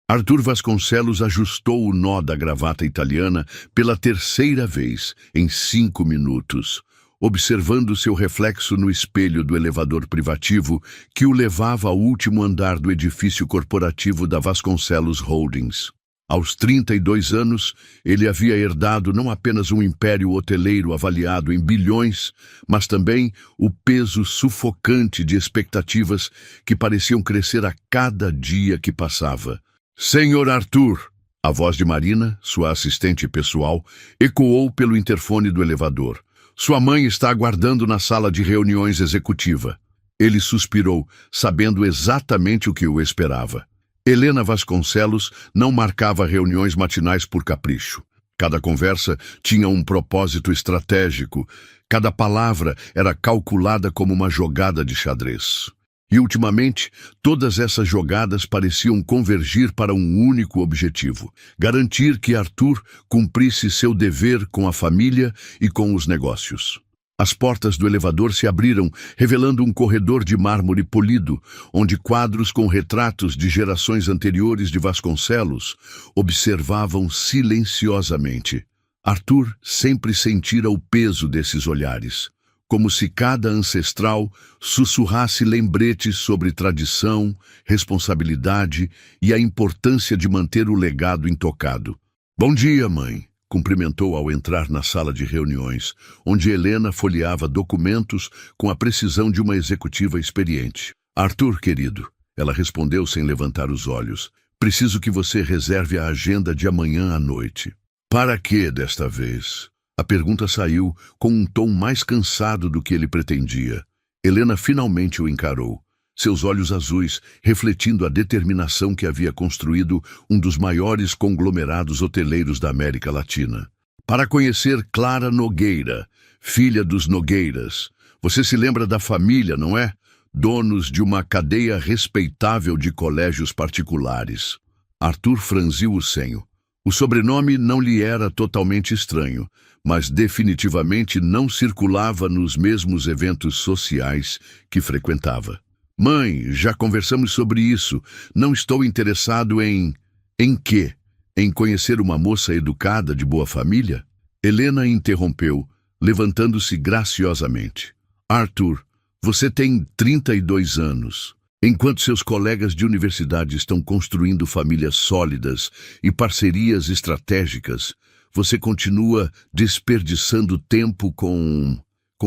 Arthur Vasconcelos ajustou o nó da gravata italiana pela terceira vez, em 5 minutos, observando seu reflexo no espelho do elevador privativo que o levava ao último andar do edifício corporativo da Vasconcelos Holdings. Aos 32 anos, ele havia herdado não apenas um império hoteleiro avaliado em bilhões, mas também o peso sufocante de expectativas que pareciam crescer a cada dia que passava. Senhor Arthur, a voz de Marina, sua assistente pessoal, ecoou pelo interfone do elevador. Sua mãe está aguardando na sala de reuniões executiva. Ele suspirou, sabendo exatamente o que o esperava. Helena Vasconcelos não marcava reuniões matinais por capricho. Cada conversa tinha um propósito estratégico. Cada palavra era calculada como uma jogada de xadrez. E, ultimamente, todas essas jogadas pareciam convergir para um único objetivo: garantir que Arthur cumprisse seu dever com a família e com os negócios. As portas do elevador se abriram, revelando um corredor de mármore polido, onde quadros com retratos de gerações anteriores de Vasconcelos observavam silenciosamente. Arthur sempre sentira o peso desses olhares, como se cada ancestral sussurrasse lembretes sobre tradição, responsabilidade e a importância de manter o legado intocado. "Bom dia, mãe", cumprimentou ao entrar na sala de reuniões, onde Helena folheava documentos com a precisão de uma executiva experiente. "Arthur, querido", ela respondeu sem levantar os olhos, "preciso que você reserve a agenda de amanhã à noite." "Para quê desta vez?" A pergunta saiu com um tom mais cansado do que ele pretendia. Helena finalmente o encarou, seus olhos azuis refletindo a determinação que havia construído um dos maiores conglomerados hoteleiros da América Latina. "Para conhecer Clara Nogueira, filha dos Nogueiras. Você se lembra da família, não é? Donos de uma cadeia respeitável de colégios particulares." Arthur franziu o senho. O sobrenome não lhe era totalmente estranho, mas definitivamente não circulava nos mesmos eventos sociais que frequentava. "Mãe, já conversamos sobre isso. Não estou interessado em... Em quê? Em conhecer uma moça educada de boa família?" Helena interrompeu, levantando-se graciosamente. "Arthur, você tem 32 anos. Enquanto seus colegas de universidade estão construindo famílias sólidas e parcerias estratégicas, você continua desperdiçando tempo com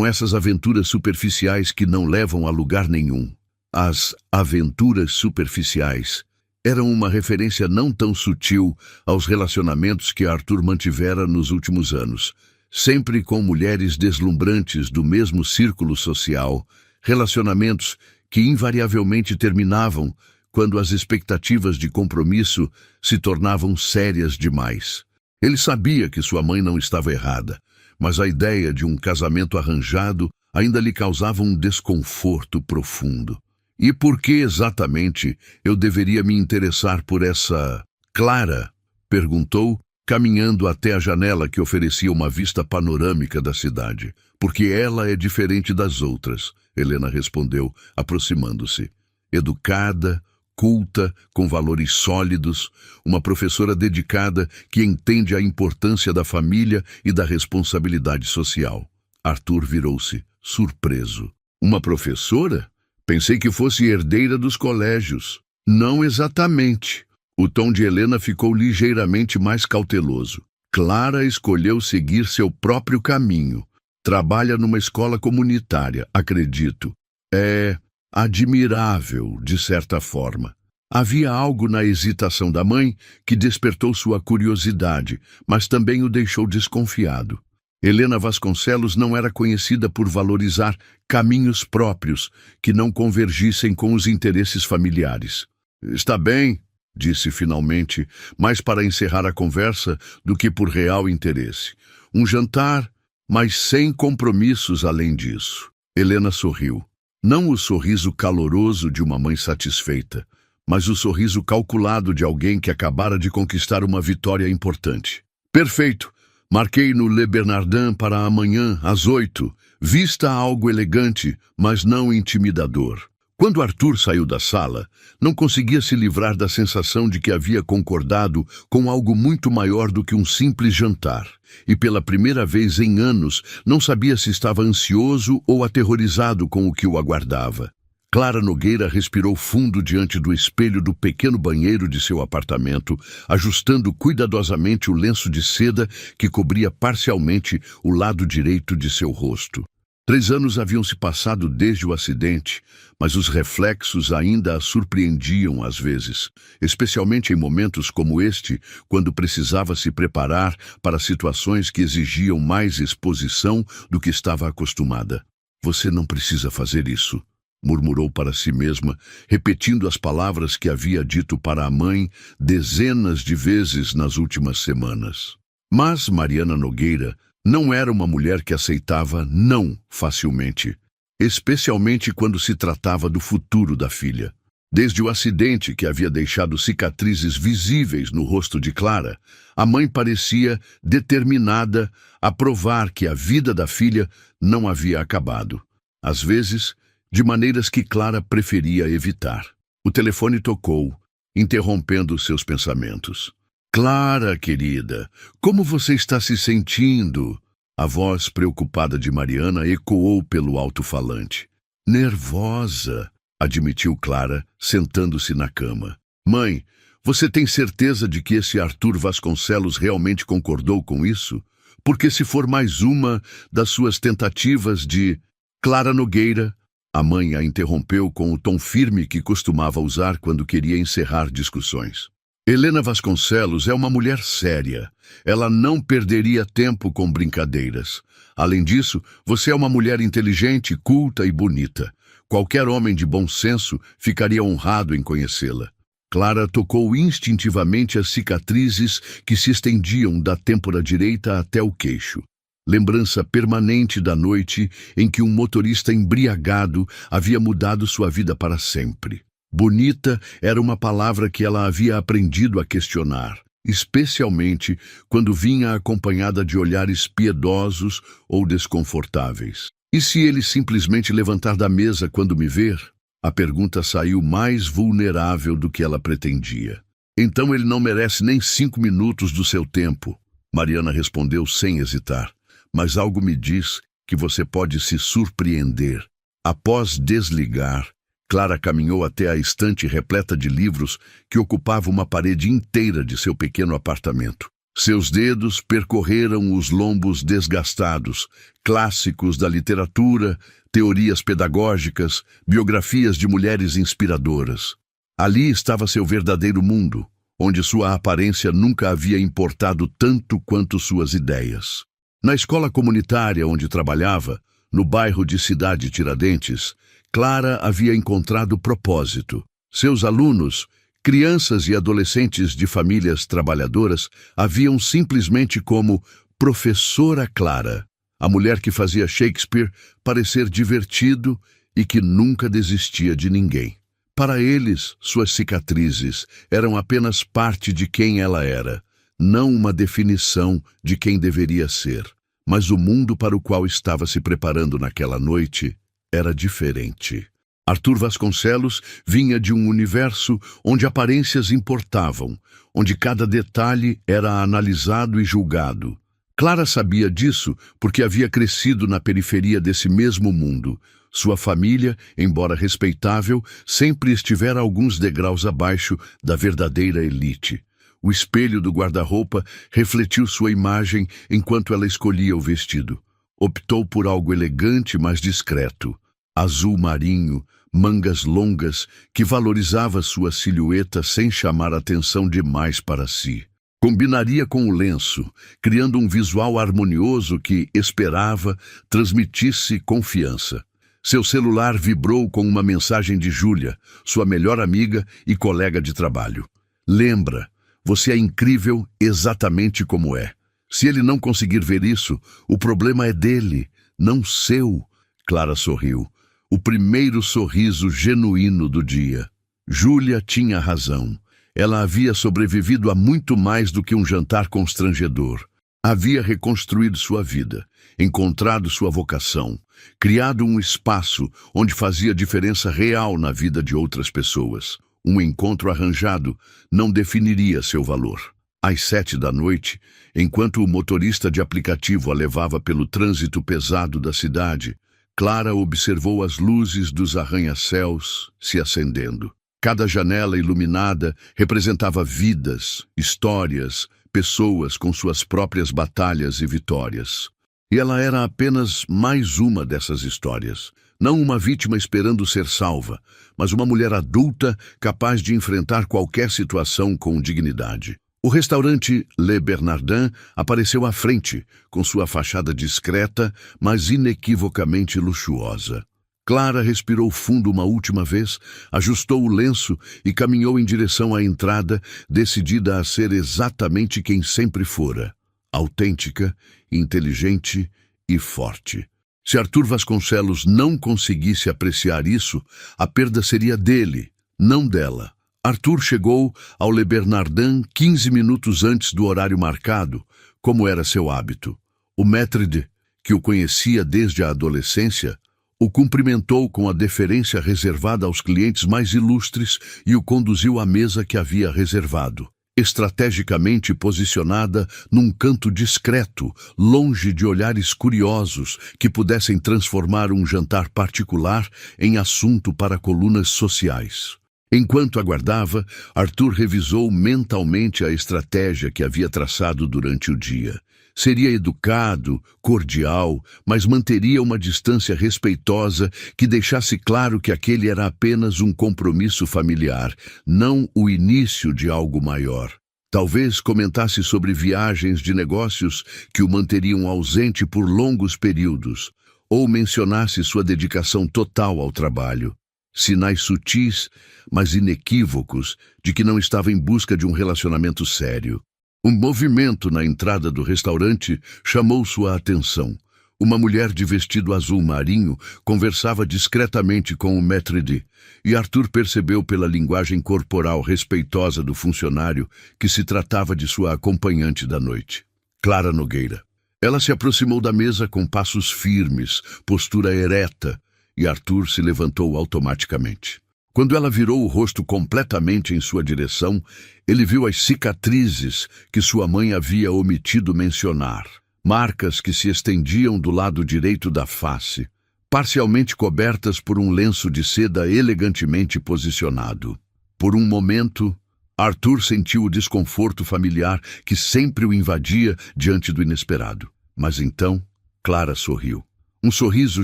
essas aventuras superficiais que não levam a lugar nenhum." As aventuras superficiais eram uma referência não tão sutil aos relacionamentos que Arthur mantivera nos últimos anos, sempre com mulheres deslumbrantes do mesmo círculo social, relacionamentos que invariavelmente terminavam quando as expectativas de compromisso se tornavam sérias demais. Ele sabia que sua mãe não estava errada, mas a ideia de um casamento arranjado ainda lhe causava um desconforto profundo. "E por que exatamente eu deveria me interessar por essa Clara?" perguntou, caminhando até a janela que oferecia uma vista panorâmica da cidade. "Porque ela é diferente das outras", Helena respondeu, aproximando-se. Educada, culta, com valores sólidos, uma professora dedicada que entende a importância da família e da responsabilidade social. Arthur virou-se, surpreso. "Uma professora? Pensei que fosse herdeira dos colégios." "Não exatamente." O tom de Helena ficou ligeiramente mais cauteloso. "Clara escolheu seguir seu próprio caminho. Trabalha numa escola comunitária, acredito. É admirável, de certa forma." Havia algo na hesitação da mãe que despertou sua curiosidade, mas também o deixou desconfiado. Helena Vasconcelos não era conhecida por valorizar caminhos próprios que não convergissem com os interesses familiares. "Está bem", disse finalmente, mais para encerrar a conversa do que por real interesse. "Um jantar, mas sem compromissos além disso." Helena sorriu. Não o sorriso caloroso de uma mãe satisfeita, mas o sorriso calculado de alguém que acabara de conquistar uma vitória importante. "Perfeito. Marquei no Le Bernardin para amanhã, às 8. Vista algo elegante, mas não intimidador. Quando Arthur saiu da sala, não conseguia se livrar da sensação de que havia concordado com algo muito maior do que um simples jantar, e pela primeira vez em anos não sabia se estava ansioso ou aterrorizado com o que o aguardava. Clara Nogueira respirou fundo diante do espelho do pequeno banheiro de seu apartamento, ajustando cuidadosamente o lenço de seda que cobria parcialmente o lado direito de seu rosto. 3 anos haviam se passado desde o acidente, mas os reflexos ainda a surpreendiam às vezes, especialmente em momentos como este, quando precisava se preparar para situações que exigiam mais exposição do que estava acostumada. "Você não precisa fazer isso", murmurou para si mesma, repetindo as palavras que havia dito para a mãe dezenas de vezes nas últimas semanas. Mas Mariana Nogueira não era uma mulher que aceitava não facilmente, especialmente quando se tratava do futuro da filha. Desde o acidente que havia deixado cicatrizes visíveis no rosto de Clara, a mãe parecia determinada a provar que a vida da filha não havia acabado. Às vezes, de maneiras que Clara preferia evitar. O telefone tocou, interrompendo seus pensamentos. "Clara, querida, como você está se sentindo?" A voz preocupada de Mariana ecoou pelo alto-falante. "Nervosa", admitiu Clara, sentando-se na cama. "Mãe, você tem certeza de que esse Arthur Vasconcelos realmente concordou com isso? Porque se for mais uma das suas tentativas de..." "Clara Nogueira", a mãe a interrompeu com o tom firme que costumava usar quando queria encerrar discussões. "Helena Vasconcelos é uma mulher séria. Ela não perderia tempo com brincadeiras. Além disso, você é uma mulher inteligente, culta e bonita. Qualquer homem de bom senso ficaria honrado em conhecê-la." Clara tocou instintivamente as cicatrizes que se estendiam da têmpora direita até o queixo. Lembrança permanente da noite em que um motorista embriagado havia mudado sua vida para sempre. Bonita era uma palavra que ela havia aprendido a questionar, especialmente quando vinha acompanhada de olhares piedosos ou desconfortáveis. "E se ele simplesmente levantar da mesa quando me ver?" A pergunta saiu mais vulnerável do que ela pretendia. "Então ele não merece nem 5 minutos do seu tempo", Mariana respondeu sem hesitar. "Mas algo me diz que você pode se surpreender." Após desligar, Clara caminhou até a estante repleta de livros que ocupava uma parede inteira de seu pequeno apartamento. Seus dedos percorreram os lombos desgastados, clássicos da literatura, teorias pedagógicas, biografias de mulheres inspiradoras. Ali estava seu verdadeiro mundo, onde sua aparência nunca havia importado tanto quanto suas ideias. Na escola comunitária onde trabalhava, no bairro de Cidade Tiradentes, Clara havia encontrado propósito. Seus alunos, crianças e adolescentes de famílias trabalhadoras, a viam simplesmente como Professora Clara, a mulher que fazia Shakespeare parecer divertido e que nunca desistia de ninguém. Para eles, suas cicatrizes eram apenas parte de quem ela era, não uma definição de quem deveria ser. Mas o mundo para o qual estava se preparando naquela noite era diferente. Arthur Vasconcelos vinha de um universo onde aparências importavam, onde cada detalhe era analisado e julgado. Clara sabia disso porque havia crescido na periferia desse mesmo mundo. Sua família, embora respeitável, sempre estivera alguns degraus abaixo da verdadeira elite. O espelho do guarda-roupa refletiu sua imagem enquanto ela escolhia o vestido. Optou por algo elegante, mas discreto. Azul marinho, mangas longas, que valorizava sua silhueta sem chamar atenção demais para si. Combinaria com o lenço, criando um visual harmonioso que, esperava, transmitisse confiança. Seu celular vibrou com uma mensagem de Júlia, sua melhor amiga e colega de trabalho. "Lembra, você é incrível exatamente como é. Se ele não conseguir ver isso, o problema é dele, não seu." Clara sorriu. O primeiro sorriso genuíno do dia. Júlia tinha razão. Ela havia sobrevivido a muito mais do que um jantar constrangedor. Havia reconstruído sua vida, encontrado sua vocação, criado um espaço onde fazia diferença real na vida de outras pessoas. Um encontro arranjado não definiria seu valor. Às 7 da noite, enquanto o motorista de aplicativo a levava pelo trânsito pesado da cidade, Clara observou as luzes dos arranha-céus se acendendo. Cada janela iluminada representava vidas, histórias, pessoas com suas próprias batalhas e vitórias. E ela era apenas mais uma dessas histórias. Não uma vítima esperando ser salva, mas uma mulher adulta capaz de enfrentar qualquer situação com dignidade. O restaurante Le Bernardin apareceu à frente, com sua fachada discreta, mas inequivocamente luxuosa. Clara respirou fundo uma última vez, ajustou o lenço e caminhou em direção à entrada, decidida a ser exatamente quem sempre fora: autêntica, inteligente e forte. Se Arthur Vasconcelos não conseguisse apreciar isso, a perda seria dele, não dela. Arthur chegou ao Le Bernardin 15 minutos antes do horário marcado, como era seu hábito. O maître, que o conhecia desde a adolescência, o cumprimentou com a deferência reservada aos clientes mais ilustres e o conduziu à mesa que havia reservado, estrategicamente posicionada num canto discreto, longe de olhares curiosos que pudessem transformar um jantar particular em assunto para colunas sociais. Enquanto aguardava, Arthur revisou mentalmente a estratégia que havia traçado durante o dia. Seria educado, cordial, mas manteria uma distância respeitosa que deixasse claro que aquele era apenas um compromisso familiar, não o início de algo maior. Talvez comentasse sobre viagens de negócios que o manteriam ausente por longos períodos, ou mencionasse sua dedicação total ao trabalho. Sinais sutis, mas inequívocos, de que não estava em busca de um relacionamento sério. Um movimento na entrada do restaurante chamou sua atenção. Uma mulher de vestido azul marinho conversava discretamente com o maître e Arthur percebeu pela linguagem corporal respeitosa do funcionário que se tratava de sua acompanhante da noite, Clara Nogueira. Ela se aproximou da mesa com passos firmes, postura ereta, e Arthur se levantou automaticamente. Quando ela virou o rosto completamente em sua direção, ele viu as cicatrizes que sua mãe havia omitido mencionar. Marcas que se estendiam do lado direito da face, parcialmente cobertas por um lenço de seda elegantemente posicionado. Por um momento, Arthur sentiu o desconforto familiar que sempre o invadia diante do inesperado. Mas então, Clara sorriu. Um sorriso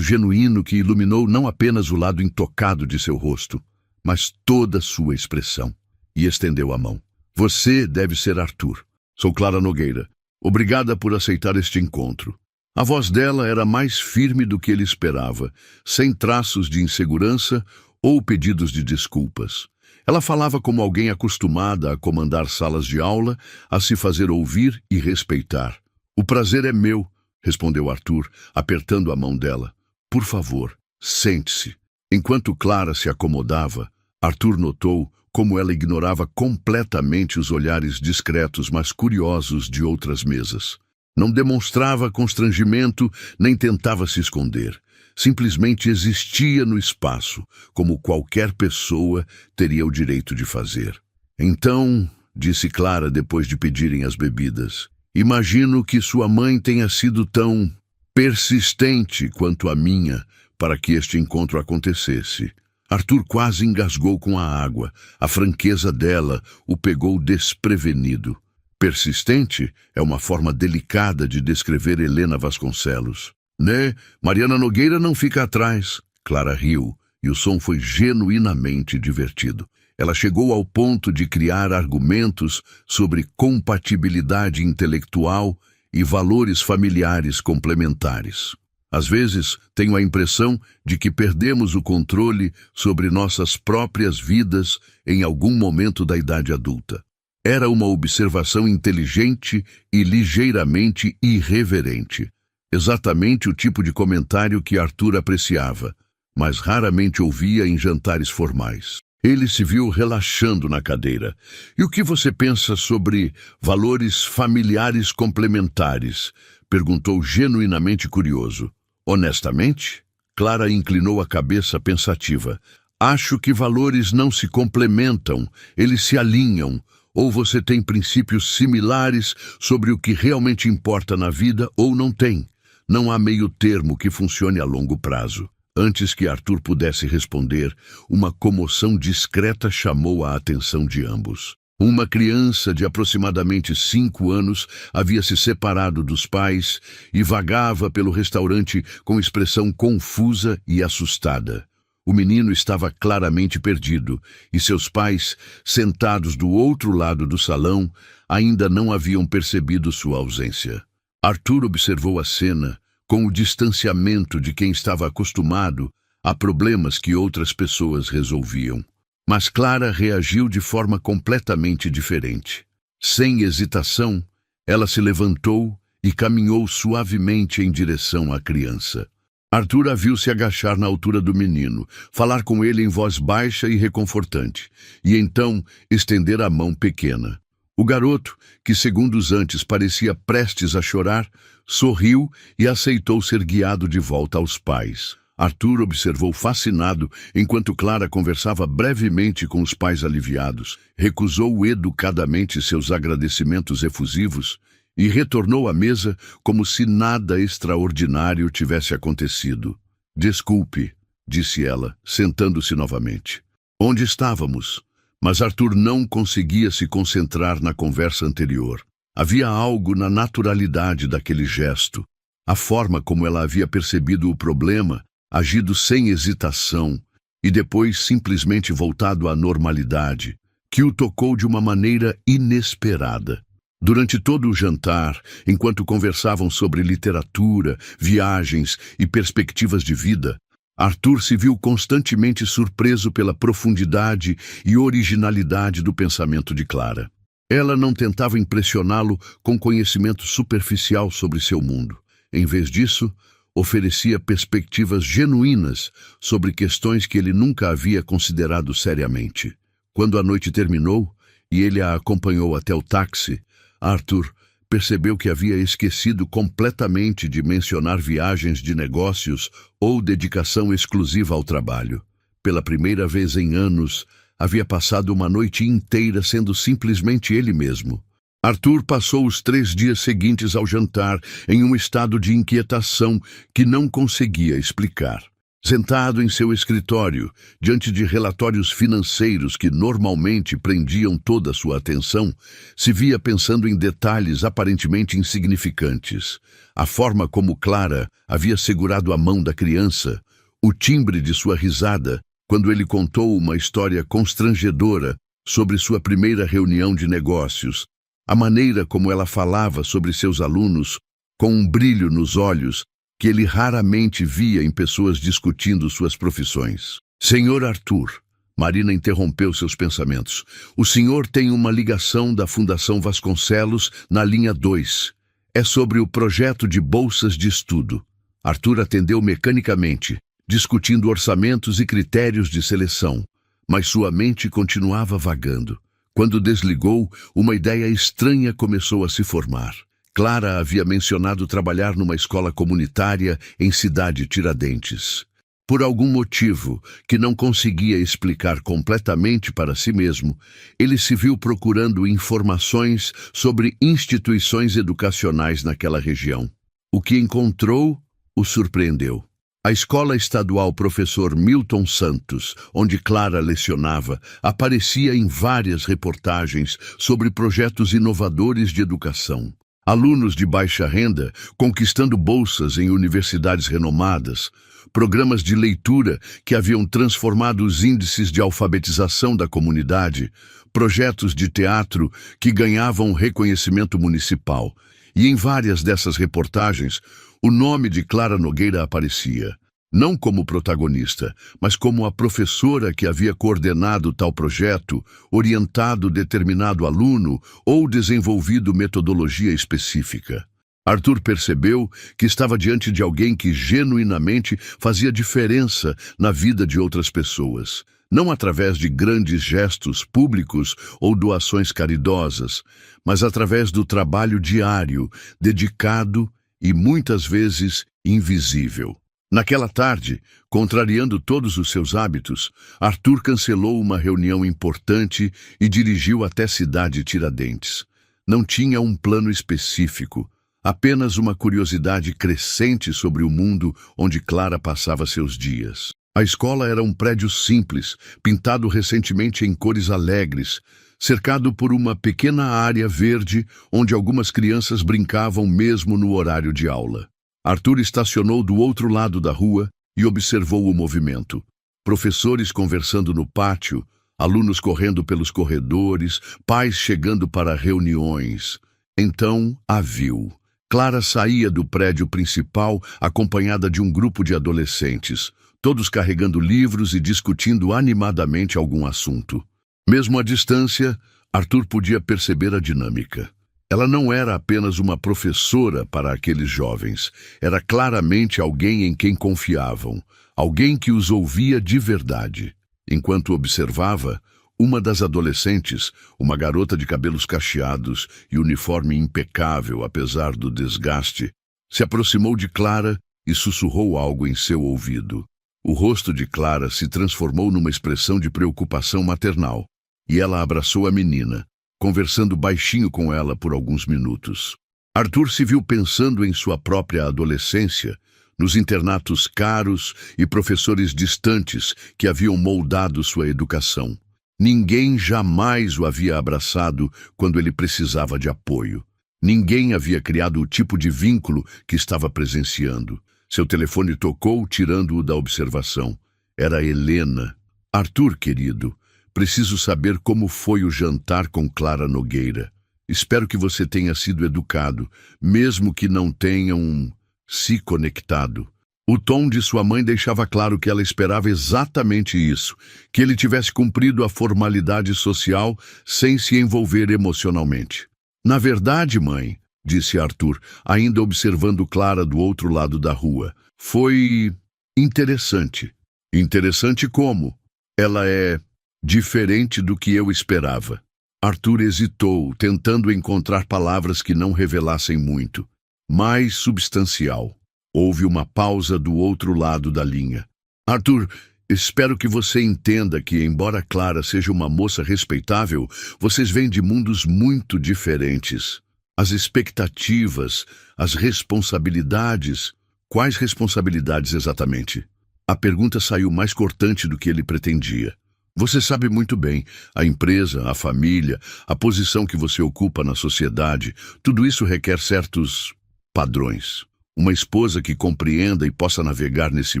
genuíno que iluminou não apenas o lado intocado de seu rosto, mas toda sua expressão, e estendeu a mão. Você deve ser Arthur. Sou Clara Nogueira. Obrigada por aceitar este encontro. A voz dela era mais firme do que ele esperava, sem traços de insegurança ou pedidos de desculpas. Ela falava como alguém acostumada a comandar salas de aula, a se fazer ouvir e respeitar. O prazer é meu, respondeu Arthur, apertando a mão dela. Por favor, sente-se. Enquanto Clara se acomodava, Arthur notou como ela ignorava completamente os olhares discretos, mas curiosos de outras mesas. Não demonstrava constrangimento, nem tentava se esconder. Simplesmente existia no espaço, como qualquer pessoa teria o direito de fazer. Então, disse Clara depois de pedirem as bebidas, imagino que sua mãe tenha sido tão persistente quanto a minha para que este encontro acontecesse. Arthur quase engasgou com a água. A franqueza dela o pegou desprevenido. Persistente é uma forma delicada de descrever Helena Vasconcelos. Né? Mariana Nogueira não fica atrás. Clara riu, e o som foi genuinamente divertido. Ela chegou ao ponto de criar argumentos sobre compatibilidade intelectual e valores familiares complementares. Às vezes, tenho a impressão de que perdemos o controle sobre nossas próprias vidas em algum momento da idade adulta. Era uma observação inteligente e ligeiramente irreverente. Exatamente o tipo de comentário que Arthur apreciava, mas raramente ouvia em jantares formais. Ele se viu relaxando na cadeira. E o que você pensa sobre valores familiares complementares? Perguntou genuinamente curioso. Honestamente? Clara inclinou a cabeça pensativa. Acho que valores não se complementam, eles se alinham. Ou você tem princípios similares sobre o que realmente importa na vida, ou não tem. Não há meio termo que funcione a longo prazo. Antes que Arthur pudesse responder, uma comoção discreta chamou a atenção de ambos. Uma criança de aproximadamente 5 anos havia se separado dos pais e vagava pelo restaurante com expressão confusa e assustada. O menino estava claramente perdido, e seus pais, sentados do outro lado do salão, ainda não haviam percebido sua ausência. Arthur observou a cena com o distanciamento de quem estava acostumado a problemas que outras pessoas resolviam. Mas Clara reagiu de forma completamente diferente. Sem hesitação, ela se levantou e caminhou suavemente em direção à criança. Arthur a viu se agachar na altura do menino, falar com ele em voz baixa e reconfortante, e então estender a mão pequena. O garoto, que segundos antes parecia prestes a chorar, sorriu e aceitou ser guiado de volta aos pais. Arthur observou fascinado enquanto Clara conversava brevemente com os pais aliviados, recusou educadamente seus agradecimentos efusivos e retornou à mesa como se nada extraordinário tivesse acontecido. Desculpe, disse ela, sentando-se novamente. Onde estávamos? Mas Arthur não conseguia se concentrar na conversa anterior. Havia algo na naturalidade daquele gesto, a forma como ela havia percebido o problema, agido sem hesitação e depois simplesmente voltado à normalidade, que o tocou de uma maneira inesperada. Durante todo o jantar, enquanto conversavam sobre literatura, viagens e perspectivas de vida, Arthur se viu constantemente surpreso pela profundidade e originalidade do pensamento de Clara. Ela não tentava impressioná-lo com conhecimento superficial sobre seu mundo. Em vez disso, oferecia perspectivas genuínas sobre questões que ele nunca havia considerado seriamente. Quando a noite terminou e ele a acompanhou até o táxi, Arthur percebeu que havia esquecido completamente de mencionar viagens de negócios ou dedicação exclusiva ao trabalho. Pela primeira vez em anos, havia passado uma noite inteira sendo simplesmente ele mesmo. Arthur passou os 3 dias seguintes ao jantar em um estado de inquietação que não conseguia explicar. Sentado em seu escritório, diante de relatórios financeiros que normalmente prendiam toda a sua atenção, se via pensando em detalhes aparentemente insignificantes. A forma como Clara havia segurado a mão da criança, o timbre de sua risada, quando ele contou uma história constrangedora sobre sua primeira reunião de negócios, a maneira como ela falava sobre seus alunos, com um brilho nos olhos, que ele raramente via em pessoas discutindo suas profissões. Senhor Arthur, Marina interrompeu seus pensamentos. O senhor tem uma ligação da Fundação Vasconcelos na linha 2. É sobre o projeto de bolsas de estudo. Arthur atendeu mecanicamente, discutindo orçamentos e critérios de seleção, mas sua mente continuava vagando. Quando desligou, uma ideia estranha começou a se formar. Clara havia mencionado trabalhar numa escola comunitária em Cidade Tiradentes. Por algum motivo que não conseguia explicar completamente para si mesmo, ele se viu procurando informações sobre instituições educacionais naquela região. O que encontrou o surpreendeu. A escola estadual Professor Milton Santos, onde Clara lecionava, aparecia em várias reportagens sobre projetos inovadores de educação. Alunos de baixa renda conquistando bolsas em universidades renomadas, programas de leitura que haviam transformado os índices de alfabetização da comunidade, projetos de teatro que ganhavam reconhecimento municipal. E em várias dessas reportagens, o nome de Clara Nogueira aparecia. Não como protagonista, mas como a professora que havia coordenado tal projeto, orientado determinado aluno ou desenvolvido metodologia específica. Arthur percebeu que estava diante de alguém que genuinamente fazia diferença na vida de outras pessoas. não através de grandes gestos públicos ou doações caridosas, mas através do trabalho diário, dedicado e muitas vezes invisível. Naquela tarde, contrariando todos os seus hábitos, Arthur cancelou uma reunião importante e dirigiu até cidade Tiradentes. Não tinha um plano específico, apenas uma curiosidade crescente sobre o mundo onde Clara passava seus dias. A escola era um prédio simples, pintado recentemente em cores alegres, cercado por uma pequena área verde onde algumas crianças brincavam mesmo no horário de aula. Arthur estacionou do outro lado da rua e observou o movimento. Professores conversando no pátio, alunos correndo pelos corredores, pais chegando para reuniões. Então a viu. Clara saía do prédio principal acompanhada de um grupo de adolescentes, todos carregando livros e discutindo animadamente algum assunto. Mesmo à distância, Arthur podia perceber a dinâmica. Ela não era apenas uma professora para aqueles jovens, era claramente alguém em quem confiavam, alguém que os ouvia de verdade. Enquanto observava, uma das adolescentes, uma garota de cabelos cacheados e uniforme impecável apesar do desgaste, se aproximou de Clara e sussurrou algo em seu ouvido. O rosto de Clara se transformou numa expressão de preocupação maternal, e ela abraçou a menina, conversando baixinho com ela por alguns minutos. Arthur se viu pensando em sua própria adolescência, nos internatos caros e professores distantes que haviam moldado sua educação. Ninguém jamais o havia abraçado quando ele precisava de apoio. Ninguém havia criado o tipo de vínculo que estava presenciando. Seu telefone tocou, tirando-o da observação. Era Helena. Arthur, querido, preciso saber como foi o jantar com Clara Nogueira. Espero que você tenha sido educado, mesmo que não tenham se conectado. O tom de sua mãe deixava claro que ela esperava exatamente isso, que ele tivesse cumprido a formalidade social sem se envolver emocionalmente. Na verdade, mãe, disse Arthur, ainda observando Clara do outro lado da rua, foi interessante. Interessante como? Ela é diferente do que eu esperava. Arthur hesitou, tentando encontrar palavras que não revelassem muito. Mais substancial. Houve uma pausa do outro lado da linha. Arthur, espero que você entenda que, embora Clara seja uma moça respeitável, vocês vêm de mundos muito diferentes. As expectativas, as responsabilidades... Quais responsabilidades exatamente? A pergunta saiu mais cortante do que ele pretendia. Você sabe muito bem, a empresa, a família, a posição que você ocupa na sociedade, tudo isso requer certos padrões. Uma esposa que compreenda e possa navegar nesse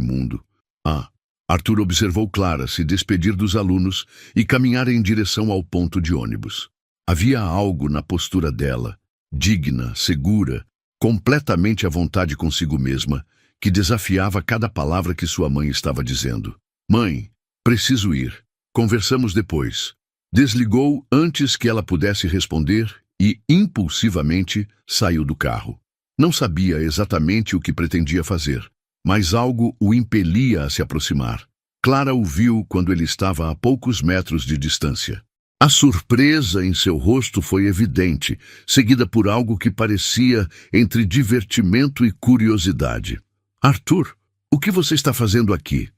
mundo. Arthur observou Clara se despedir dos alunos e caminhar em direção ao ponto de ônibus. Havia algo na postura dela, digna, segura, completamente à vontade consigo mesma, que desafiava cada palavra que sua mãe estava dizendo. Mãe, preciso ir. Conversamos depois. Desligou antes que ela pudesse responder e, impulsivamente, saiu do carro. Não sabia exatamente o que pretendia fazer, mas algo o impelia a se aproximar. Clara o viu quando ele estava a poucos metros de distância. A surpresa em seu rosto foi evidente, seguida por algo que parecia entre divertimento e curiosidade. Arthur, o que você está fazendo aqui?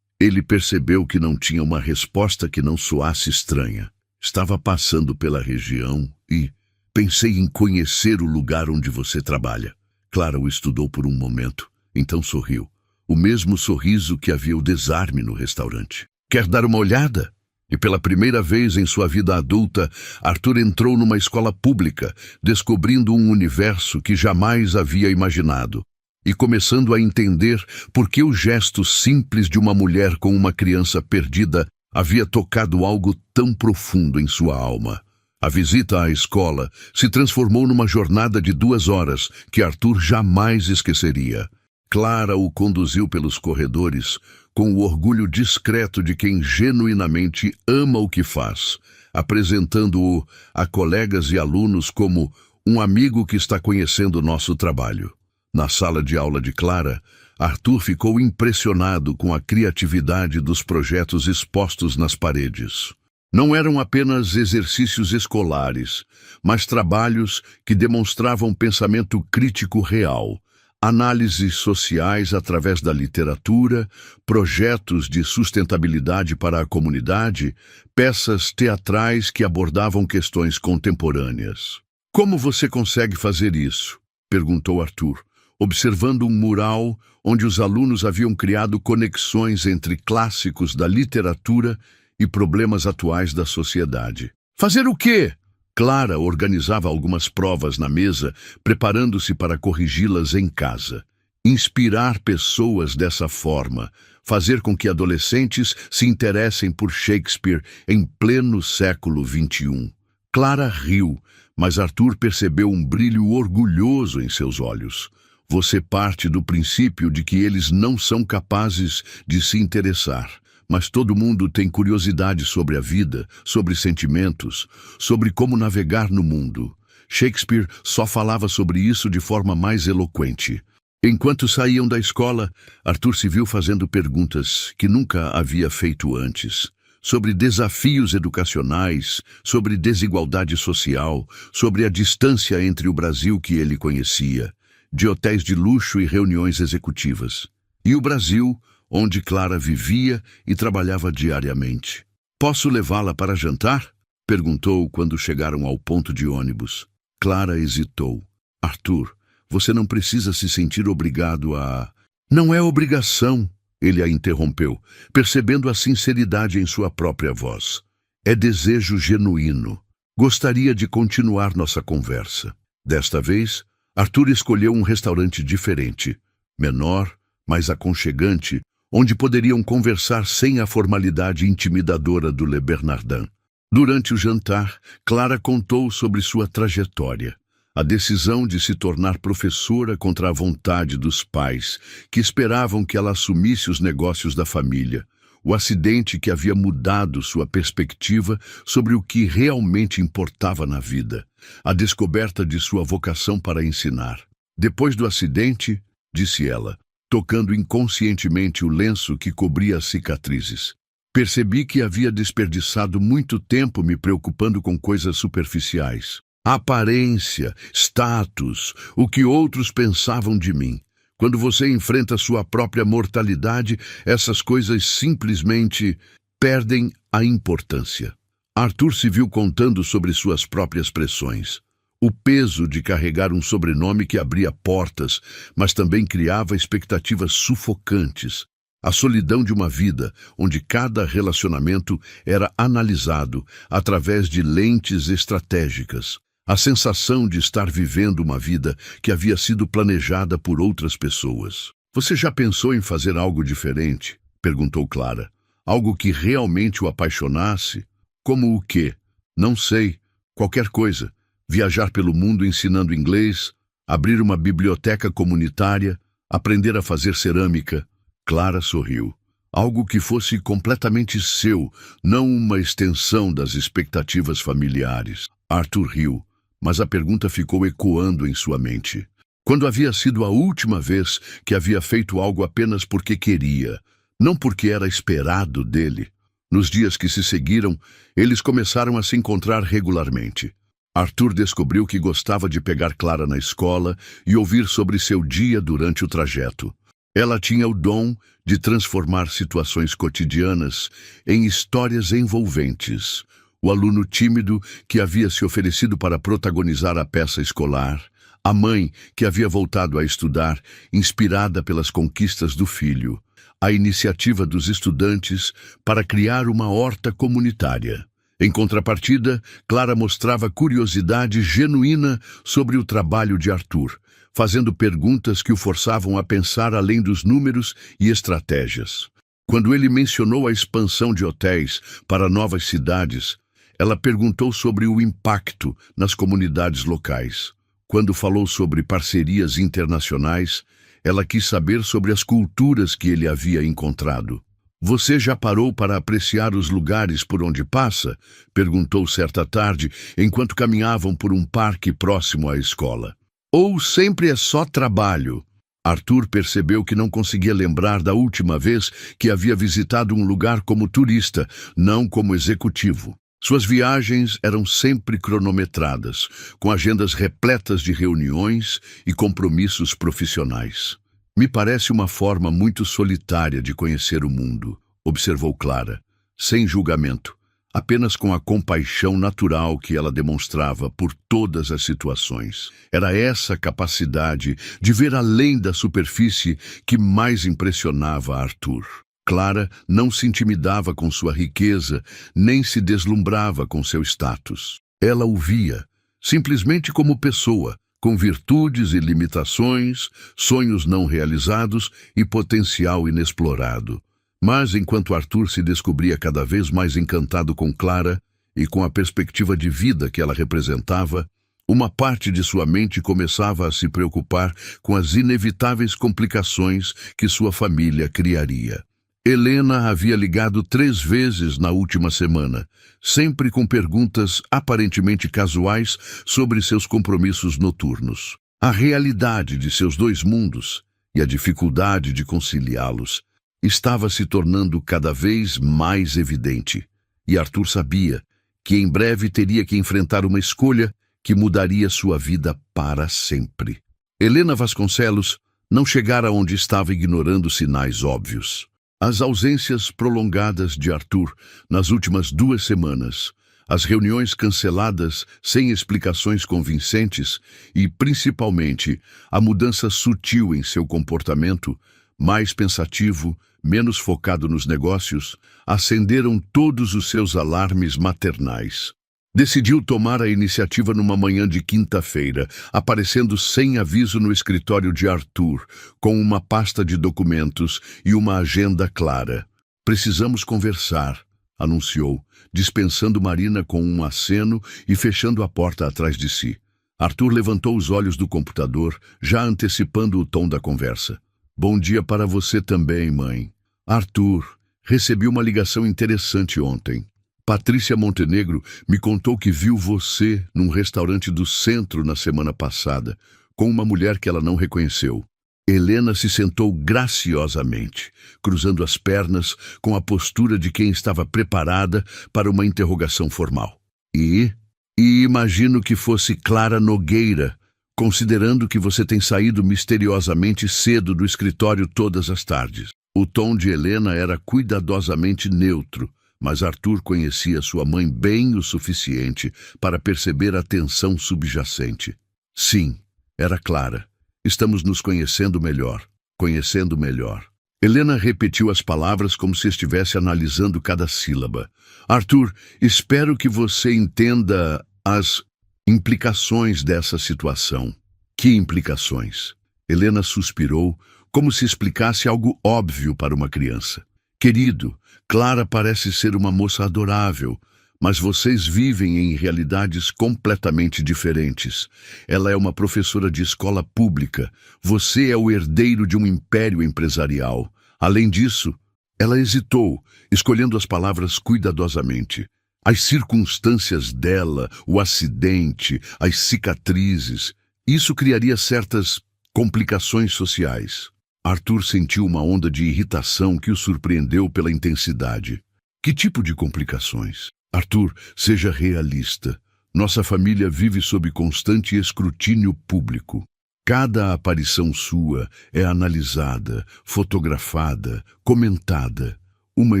Ele percebeu que não tinha uma resposta que não soasse estranha. Estava passando pela região e pensei em conhecer o lugar onde você trabalha. Clara o estudou por um momento, então sorriu. O mesmo sorriso que havia o desarme no restaurante. Quer dar uma olhada? E pela primeira vez em sua vida adulta, Arthur entrou numa escola pública, descobrindo um universo que jamais havia imaginado. E começando a entender por que o gesto simples de uma mulher com uma criança perdida havia tocado algo tão profundo em sua alma. A visita à escola se transformou numa jornada de 2 horas que Arthur jamais esqueceria. Clara o conduziu pelos corredores com o orgulho discreto de quem genuinamente ama o que faz, apresentando-o a colegas e alunos como um amigo que está conhecendo nosso trabalho. Na sala de aula de Clara, Arthur ficou impressionado com a criatividade dos projetos expostos nas paredes. Não eram apenas exercícios escolares, mas trabalhos que demonstravam pensamento crítico real, análises sociais através da literatura, projetos de sustentabilidade para a comunidade, peças teatrais que abordavam questões contemporâneas. "Como você consegue fazer isso?" perguntou Arthur, observando um mural onde os alunos haviam criado conexões entre clássicos da literatura e problemas atuais da sociedade. "Fazer o quê?" Clara organizava algumas provas na mesa, preparando-se para corrigi-las em casa. Inspirar pessoas dessa forma, fazer com que adolescentes se interessem por Shakespeare em pleno século XXI. Clara riu, mas Arthur percebeu um brilho orgulhoso em seus olhos. "Você parte do princípio de que eles não são capazes de se interessar. Mas todo mundo tem curiosidade sobre a vida, sobre sentimentos, sobre como navegar no mundo. Shakespeare só falava sobre isso de forma mais eloquente." Enquanto saíam da escola, Arthur se viu fazendo perguntas que nunca havia feito antes. Sobre desafios educacionais, sobre desigualdade social, sobre a distância entre o Brasil que ele conhecia, de hotéis de luxo e reuniões executivas, e o Brasil, onde Clara vivia e trabalhava diariamente. "Posso levá-la para jantar?" perguntou quando chegaram ao ponto de ônibus. Clara hesitou. "Arthur, você não precisa se sentir obrigado a..." "Não é obrigação", ele a interrompeu, percebendo a sinceridade em sua própria voz. "É desejo genuíno. Gostaria de continuar nossa conversa." Desta vez, Arthur escolheu um restaurante diferente, menor, mais aconchegante, onde poderiam conversar sem a formalidade intimidadora do Le Bernardin. Durante o jantar, Clara contou sobre sua trajetória. A decisão de se tornar professora contra a vontade dos pais, que esperavam que ela assumisse os negócios da família. O acidente que havia mudado sua perspectiva sobre o que realmente importava na vida. A descoberta de sua vocação para ensinar. "Depois do acidente", disse ela, tocando inconscientemente o lenço que cobria as cicatrizes, "percebi que havia desperdiçado muito tempo me preocupando com coisas superficiais. Aparência, status, o que outros pensavam de mim. Quando você enfrenta sua própria mortalidade, essas coisas simplesmente perdem a importância." Arthur se viu contando sobre suas próprias pressões. O peso de carregar um sobrenome que abria portas, mas também criava expectativas sufocantes. A solidão de uma vida onde cada relacionamento era analisado através de lentes estratégicas. A sensação de estar vivendo uma vida que havia sido planejada por outras pessoas. "Você já pensou em fazer algo diferente?" perguntou Clara. "Algo que realmente o apaixonasse? Como o quê?" "Não sei. Qualquer coisa. Viajar pelo mundo ensinando inglês, abrir uma biblioteca comunitária, aprender a fazer cerâmica." Clara sorriu. "Algo que fosse completamente seu, não uma extensão das expectativas familiares." Arthur riu, mas a pergunta ficou ecoando em sua mente. Quando havia sido a última vez que havia feito algo apenas porque queria, não porque era esperado dele? Nos dias que se seguiram, eles começaram a se encontrar regularmente. Arthur descobriu que gostava de pegar Clara na escola e ouvir sobre seu dia durante o trajeto. Ela tinha o dom de transformar situações cotidianas em histórias envolventes. O aluno tímido que havia se oferecido para protagonizar a peça escolar, a mãe que havia voltado a estudar, inspirada pelas conquistas do filho, a iniciativa dos estudantes para criar uma horta comunitária. Em contrapartida, Clara mostrava curiosidade genuína sobre o trabalho de Arthur, fazendo perguntas que o forçavam a pensar além dos números e estratégias. Quando ele mencionou a expansão de hotéis para novas cidades, ela perguntou sobre o impacto nas comunidades locais. Quando falou sobre parcerias internacionais, ela quis saber sobre as culturas que ele havia encontrado. "Você já parou para apreciar os lugares por onde passa?" perguntou certa tarde, enquanto caminhavam por um parque próximo à escola. "Ou sempre é só trabalho?" Arthur percebeu que não conseguia lembrar da última vez que havia visitado um lugar como turista, não como executivo. Suas viagens eram sempre cronometradas, com agendas repletas de reuniões e compromissos profissionais. Me parece uma forma muito solitária de conhecer o mundo, observou Clara, sem julgamento, apenas com a compaixão natural que ela demonstrava por todas as situações. Era essa capacidade de ver além da superfície que mais impressionava Arthur. Clara não se intimidava com sua riqueza, nem se deslumbrava com seu status. Ela o via, simplesmente como pessoa, com virtudes e limitações, sonhos não realizados e potencial inexplorado. Mas enquanto Arthur se descobria cada vez mais encantado com Clara e com a perspectiva de vida que ela representava, uma parte de sua mente começava a se preocupar com as inevitáveis complicações que sua família criaria. Helena havia ligado 3 vezes na última semana, sempre com perguntas aparentemente casuais sobre seus compromissos noturnos. A realidade de seus 2 mundos e a dificuldade de conciliá-los estava se tornando cada vez mais evidente, e Arthur sabia que em breve teria que enfrentar uma escolha que mudaria sua vida para sempre. Helena Vasconcelos não chegara onde estava ignorando sinais óbvios. As ausências prolongadas de Arthur nas últimas 2 semanas, as reuniões canceladas sem explicações convincentes e, principalmente, a mudança sutil em seu comportamento, mais pensativo, menos focado nos negócios, acenderam todos os seus alarmes maternais. Decidiu tomar a iniciativa numa manhã de quinta-feira, aparecendo sem aviso no escritório de Arthur, com uma pasta de documentos e uma agenda clara. "Precisamos conversar", anunciou, dispensando Marina com um aceno e fechando a porta atrás de si. Arthur levantou os olhos do computador, já antecipando o tom da conversa. "Bom dia para você também, mãe." "Arthur, recebi uma ligação interessante ontem. Patrícia Montenegro me contou que viu você num restaurante do centro na semana passada, com uma mulher que ela não reconheceu." Helena se sentou graciosamente, cruzando as pernas com a postura de quem estava preparada para uma interrogação formal. E imagino que fosse Clara Nogueira, considerando que você tem saído misteriosamente cedo do escritório todas as tardes." O tom de Helena era cuidadosamente neutro, mas Arthur conhecia sua mãe bem o suficiente para perceber a tensão subjacente. "Sim, era Clara. Estamos nos conhecendo melhor. Conhecendo melhor." Helena repetiu as palavras como se estivesse analisando cada sílaba. "Arthur, espero que você entenda as implicações dessa situação." "Que implicações?" Helena suspirou, como se explicasse algo óbvio para uma criança. "Querido, Clara parece ser uma moça adorável, mas vocês vivem em realidades completamente diferentes. Ela é uma professora de escola pública, você é o herdeiro de um império empresarial. Além disso..." Ela hesitou, escolhendo as palavras cuidadosamente. As circunstâncias dela, o acidente, as cicatrizes, isso criaria certas complicações sociais. Arthur sentiu uma onda de irritação que o surpreendeu pela intensidade. "Que tipo de complicações?" "Arthur, seja realista. Nossa família vive sob constante escrutínio público. Cada aparição sua é analisada, fotografada, comentada. Uma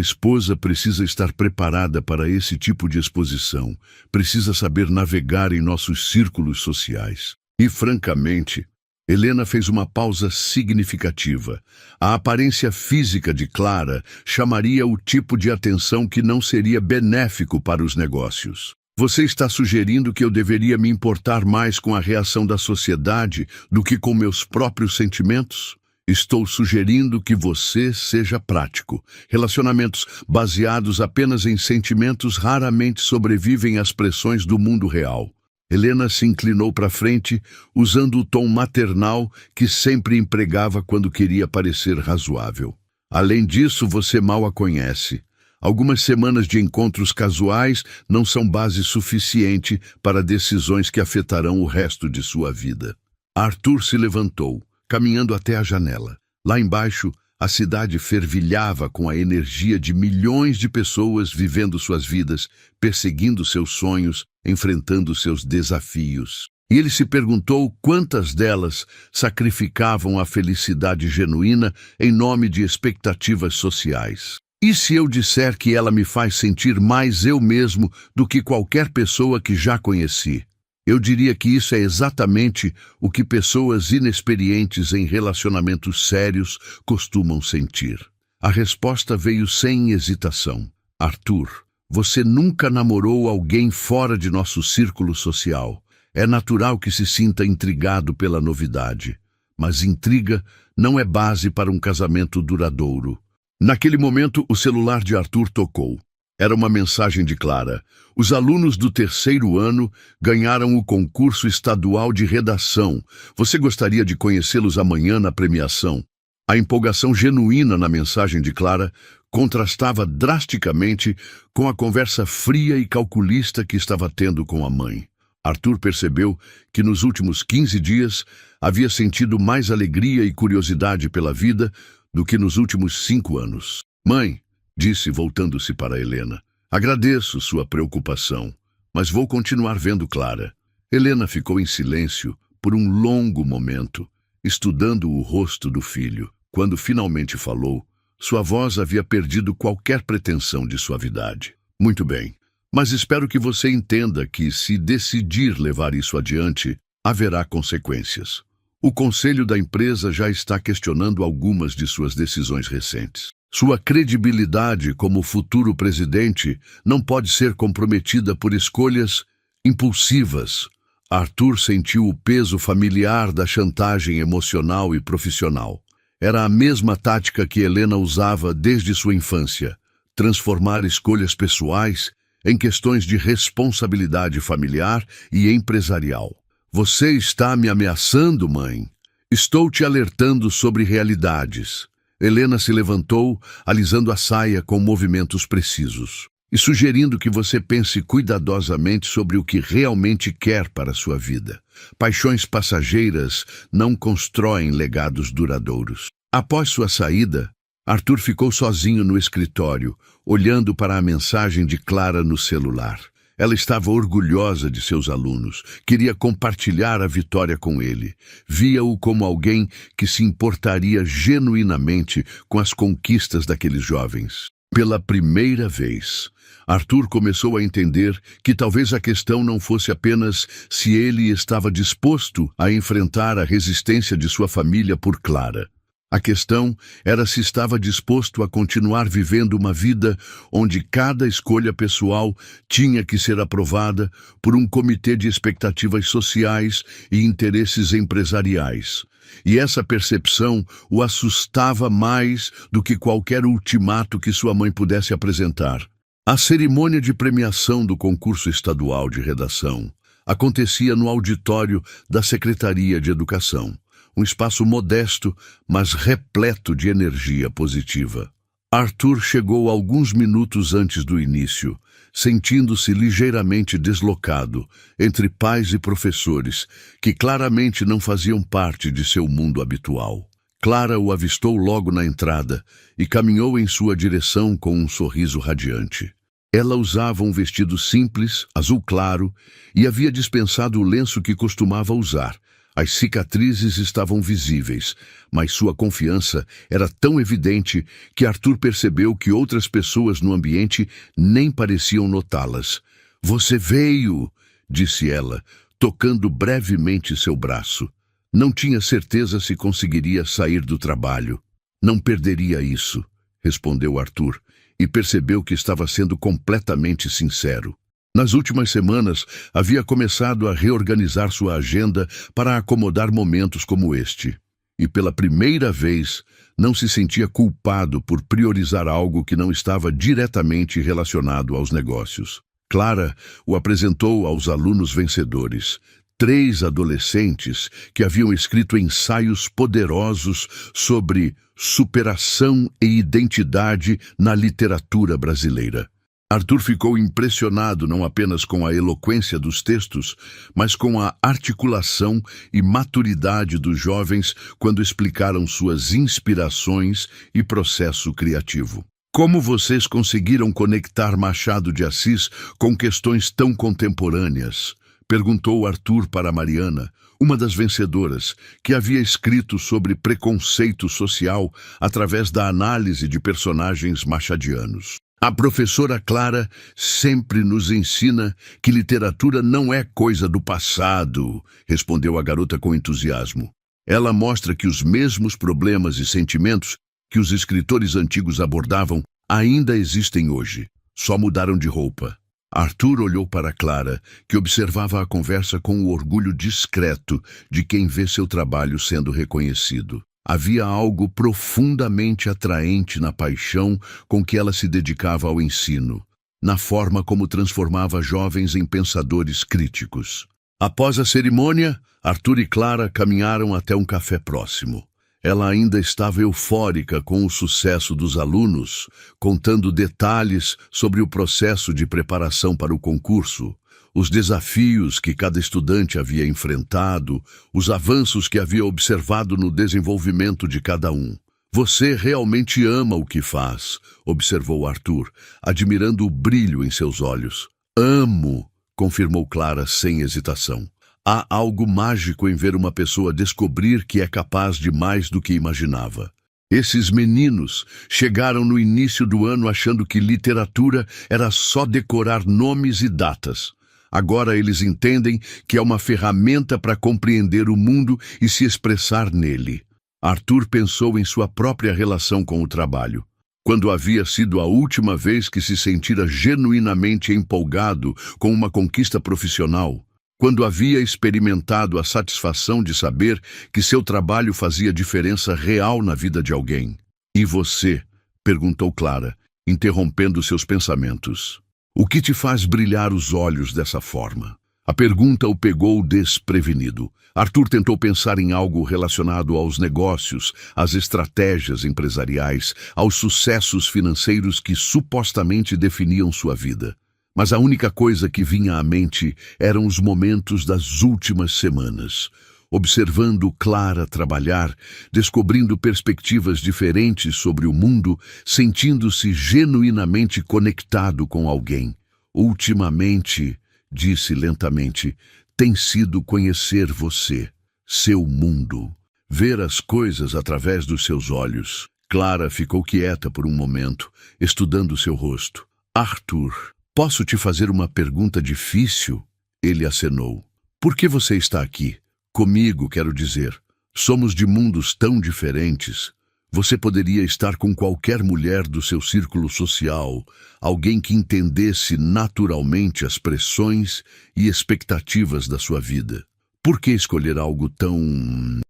esposa precisa estar preparada para esse tipo de exposição, precisa saber navegar em nossos círculos sociais. E, francamente..." Helena fez uma pausa significativa. A aparência física de Clara chamaria o tipo de atenção que não seria benéfico para os negócios. "Você está sugerindo que eu deveria me importar mais com a reação da sociedade do que com meus próprios sentimentos?" "Estou sugerindo que você seja prático. Relacionamentos baseados apenas em sentimentos raramente sobrevivem às pressões do mundo real." Helena se inclinou para frente, usando o tom maternal que sempre empregava quando queria parecer razoável. "Além disso, você mal a conhece. Algumas semanas de encontros casuais não são base suficiente para decisões que afetarão o resto de sua vida." Arthur se levantou, caminhando até a janela. Lá embaixo, a cidade fervilhava com a energia de milhões de pessoas vivendo suas vidas, perseguindo seus sonhos, enfrentando seus desafios. E ele se perguntou quantas delas sacrificavam a felicidade genuína em nome de expectativas sociais. E se eu disser que ela me faz sentir mais eu mesmo do que qualquer pessoa que já conheci? Eu diria que isso é exatamente o que pessoas inexperientes em relacionamentos sérios costumam sentir. A resposta veio sem hesitação. Arthur, você nunca namorou alguém fora de nosso círculo social. É natural que se sinta intrigado pela novidade, mas intriga não é base para um casamento duradouro. Naquele momento, o celular de Arthur tocou. Era uma mensagem de Clara. Os alunos do 3º ano ganharam o concurso estadual de redação. Você gostaria de conhecê-los amanhã na premiação? A empolgação genuína na mensagem de Clara contrastava drasticamente com a conversa fria e calculista que estava tendo com a mãe. Arthur percebeu que nos últimos 15 dias havia sentido mais alegria e curiosidade pela vida do que nos últimos 5 anos. Mãe, disse voltando-se para Helena, agradeço sua preocupação, mas vou continuar vendo Clara. Helena ficou em silêncio por um longo momento, estudando o rosto do filho. Quando finalmente falou, sua voz havia perdido qualquer pretensão de suavidade. Muito bem, mas espero que você entenda que, se decidir levar isso adiante, haverá consequências. O conselho da empresa já está questionando algumas de suas decisões recentes. Sua credibilidade como futuro presidente não pode ser comprometida por escolhas impulsivas. Arthur sentiu o peso familiar da chantagem emocional e profissional. Era a mesma tática que Helena usava desde sua infância: transformar escolhas pessoais em questões de responsabilidade familiar e empresarial. Você está me ameaçando, mãe? Estou te alertando sobre realidades. Helena se levantou, alisando a saia com movimentos precisos, e sugerindo que você pense cuidadosamente sobre o que realmente quer para sua vida. Paixões passageiras não constroem legados duradouros. Após sua saída, Arthur ficou sozinho no escritório, olhando para a mensagem de Clara no celular. Ela estava orgulhosa de seus alunos, queria compartilhar a vitória com ele. Via-o como alguém que se importaria genuinamente com as conquistas daqueles jovens. Pela primeira vez, Arthur começou a entender que talvez a questão não fosse apenas se ele estava disposto a enfrentar a resistência de sua família por Clara. A questão era se estava disposto a continuar vivendo uma vida onde cada escolha pessoal tinha que ser aprovada por um comitê de expectativas sociais e interesses empresariais. E essa percepção o assustava mais do que qualquer ultimato que sua mãe pudesse apresentar. A cerimônia de premiação do concurso estadual de redação acontecia no auditório da Secretaria de Educação. Um espaço modesto, mas repleto de energia positiva. Arthur chegou alguns minutos antes do início, sentindo-se ligeiramente deslocado entre pais e professores, que claramente não faziam parte de seu mundo habitual. Clara o avistou logo na entrada e caminhou em sua direção com um sorriso radiante. Ela usava um vestido simples, azul claro, e havia dispensado o lenço que costumava usar. As cicatrizes estavam visíveis, mas sua confiança era tão evidente que Arthur percebeu que outras pessoas no ambiente nem pareciam notá-las. "Você veio", disse ela, tocando brevemente seu braço. Não tinha certeza se conseguiria sair do trabalho. "Não perderia isso", respondeu Arthur, e percebeu que estava sendo completamente sincero. Nas últimas semanas, havia começado a reorganizar sua agenda para acomodar momentos como este. E pela primeira vez, não se sentia culpado por priorizar algo que não estava diretamente relacionado aos negócios. Clara o apresentou aos alunos vencedores, 3 adolescentes que haviam escrito ensaios poderosos sobre superação e identidade na literatura brasileira. Arthur ficou impressionado não apenas com a eloquência dos textos, mas com a articulação e maturidade dos jovens quando explicaram suas inspirações e processo criativo. Como vocês conseguiram conectar Machado de Assis com questões tão contemporâneas? Perguntou Arthur para Mariana, uma das vencedoras, que havia escrito sobre preconceito social através da análise de personagens machadianos. A professora Clara sempre nos ensina que literatura não é coisa do passado, respondeu a garota com entusiasmo. Ela mostra que os mesmos problemas e sentimentos que os escritores antigos abordavam ainda existem hoje, só mudaram de roupa. Arthur olhou para Clara, que observava a conversa com o orgulho discreto de quem vê seu trabalho sendo reconhecido. Havia algo profundamente atraente na paixão com que ela se dedicava ao ensino, na forma como transformava jovens em pensadores críticos. Após a cerimônia, Arthur e Clara caminharam até um café próximo. Ela ainda estava eufórica com o sucesso dos alunos, contando detalhes sobre o processo de preparação para o concurso, os desafios que cada estudante havia enfrentado, os avanços que havia observado no desenvolvimento de cada um. Você realmente ama o que faz, observou Arthur, admirando o brilho em seus olhos. Amo, confirmou Clara sem hesitação. Há algo mágico em ver uma pessoa descobrir que é capaz de mais do que imaginava. Esses meninos chegaram no início do ano achando que literatura era só decorar nomes e datas. Agora eles entendem que é uma ferramenta para compreender o mundo e se expressar nele. Arthur pensou em sua própria relação com o trabalho. Quando havia sido a última vez que se sentira genuinamente empolgado com uma conquista profissional? Quando havia experimentado a satisfação de saber que seu trabalho fazia diferença real na vida de alguém? E você? Perguntou Clara, interrompendo seus pensamentos. O que te faz brilhar os olhos dessa forma? A pergunta o pegou desprevenido. Arthur tentou pensar em algo relacionado aos negócios, às estratégias empresariais, aos sucessos financeiros que supostamente definiam sua vida. Mas a única coisa que vinha à mente eram os momentos das últimas semanas. Observando Clara trabalhar, descobrindo perspectivas diferentes sobre o mundo, sentindo-se genuinamente conectado com alguém. Ultimamente, disse lentamente, tem sido conhecer você, seu mundo, ver as coisas através dos seus olhos. Clara ficou quieta por um momento, estudando seu rosto. Arthur, posso te fazer uma pergunta difícil? Ele acenou. Por que você está aqui? Comigo, quero dizer. Somos de mundos tão diferentes. Você poderia estar com qualquer mulher do seu círculo social, alguém que entendesse naturalmente as pressões e expectativas da sua vida. Por que escolher algo tão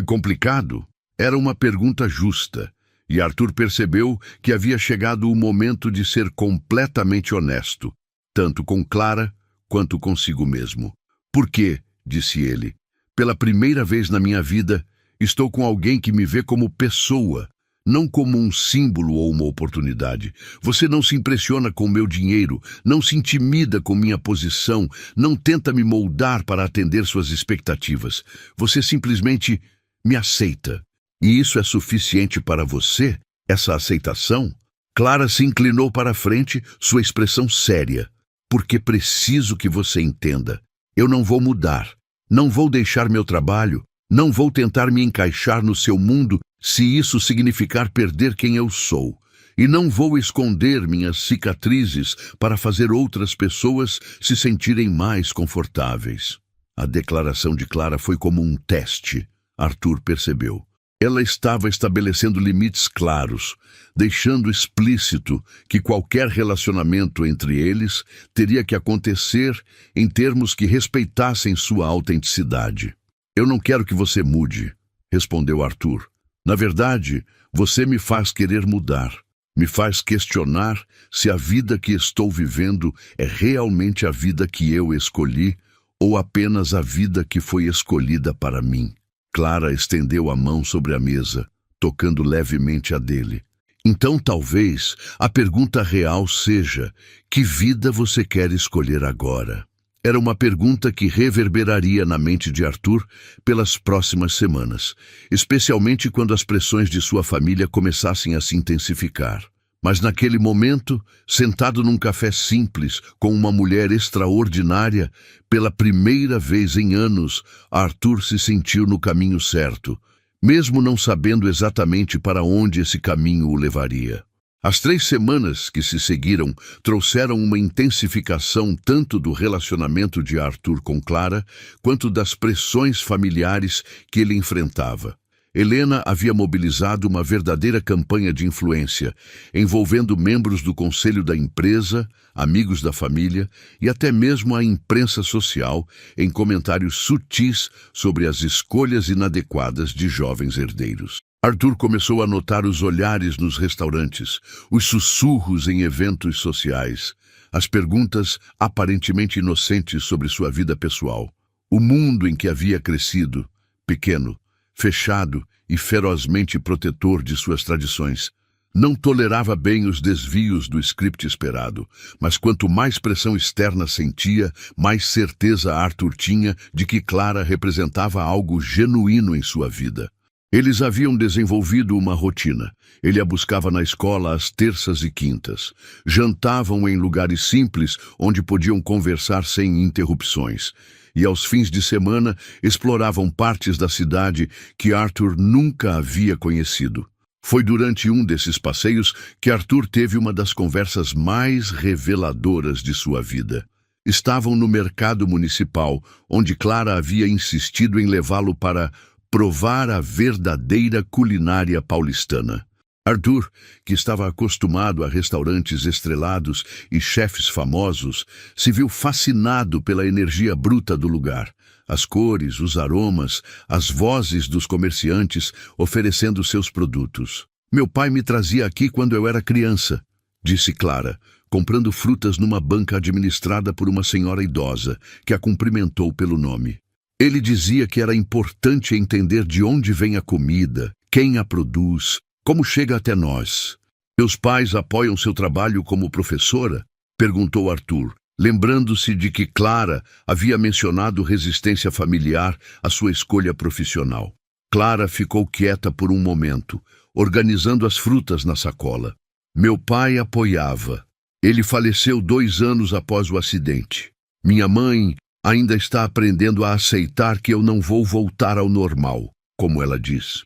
complicado? Era uma pergunta justa. E Arthur percebeu que havia chegado o momento de ser completamente honesto, tanto com Clara quanto consigo mesmo. Por quê? Disse ele. Pela primeira vez na minha vida, estou com alguém que me vê como pessoa, não como um símbolo ou uma oportunidade. Você não se impressiona com meu dinheiro, não se intimida com minha posição, não tenta me moldar para atender suas expectativas. Você simplesmente me aceita. E isso é suficiente para você? Essa aceitação? Clara se inclinou para a frente, sua expressão séria. Porque preciso que você entenda. Eu não vou mudar. Não vou deixar meu trabalho. Não vou tentar me encaixar no seu mundo se isso significar perder quem eu sou. E não vou esconder minhas cicatrizes para fazer outras pessoas se sentirem mais confortáveis. A declaração de Clara foi como um teste. Arthur percebeu. Ela estava estabelecendo limites claros, deixando explícito que qualquer relacionamento entre eles teria que acontecer em termos que respeitassem sua autenticidade. Eu não quero que você mude, respondeu Arthur. Na verdade, você me faz querer mudar. Me faz questionar se a vida que estou vivendo é realmente a vida que eu escolhi ou apenas a vida que foi escolhida para mim. Clara estendeu a mão sobre a mesa, tocando levemente a dele. Então talvez a pergunta real seja: que vida você quer escolher agora? Era uma pergunta que reverberaria na mente de Arthur pelas próximas semanas, especialmente quando as pressões de sua família começassem a se intensificar. Mas naquele momento, sentado num café simples com uma mulher extraordinária, pela primeira vez em anos, Arthur se sentiu no caminho certo, mesmo não sabendo exatamente para onde esse caminho o levaria. As 3 semanas que se seguiram trouxeram uma intensificação tanto do relacionamento de Arthur com Clara, quanto das pressões familiares que ele enfrentava. Helena havia mobilizado uma verdadeira campanha de influência, envolvendo membros do conselho da empresa, amigos da família e até mesmo a imprensa social, em comentários sutis sobre as escolhas inadequadas de jovens herdeiros. Arthur começou a notar os olhares nos restaurantes, os sussurros em eventos sociais, as perguntas aparentemente inocentes sobre sua vida pessoal. O mundo em que havia crescido, pequeno, fechado e ferozmente protetor de suas tradições, não tolerava bem os desvios do script esperado, mas quanto mais pressão externa sentia, mais certeza Arthur tinha de que Clara representava algo genuíno em sua vida. Eles haviam desenvolvido uma rotina. Ele a buscava na escola às terças e quintas. Jantavam em lugares simples onde podiam conversar sem interrupções. E aos fins de semana exploravam partes da cidade que Arthur nunca havia conhecido. Foi durante um desses passeios que Arthur teve uma das conversas mais reveladoras de sua vida. Estavam no mercado municipal, onde Clara havia insistido em levá-lo para provar a verdadeira culinária paulistana. Arthur, que estava acostumado a restaurantes estrelados e chefes famosos, se viu fascinado pela energia bruta do lugar. As cores, os aromas, as vozes dos comerciantes oferecendo seus produtos. "Meu pai me trazia aqui quando eu era criança", disse Clara, comprando frutas numa banca administrada por uma senhora idosa, que a cumprimentou pelo nome. Ele dizia que era importante entender de onde vem a comida, quem a produz, como chega até nós. "Meus pais apoiam seu trabalho como professora?", perguntou Arthur, lembrando-se de que Clara havia mencionado resistência familiar à sua escolha profissional. Clara ficou quieta por um momento, organizando as frutas na sacola. "Meu pai apoiava. Ele faleceu 2 anos após o acidente. Minha mãe ainda está aprendendo a aceitar que eu não vou voltar ao normal, como ela diz."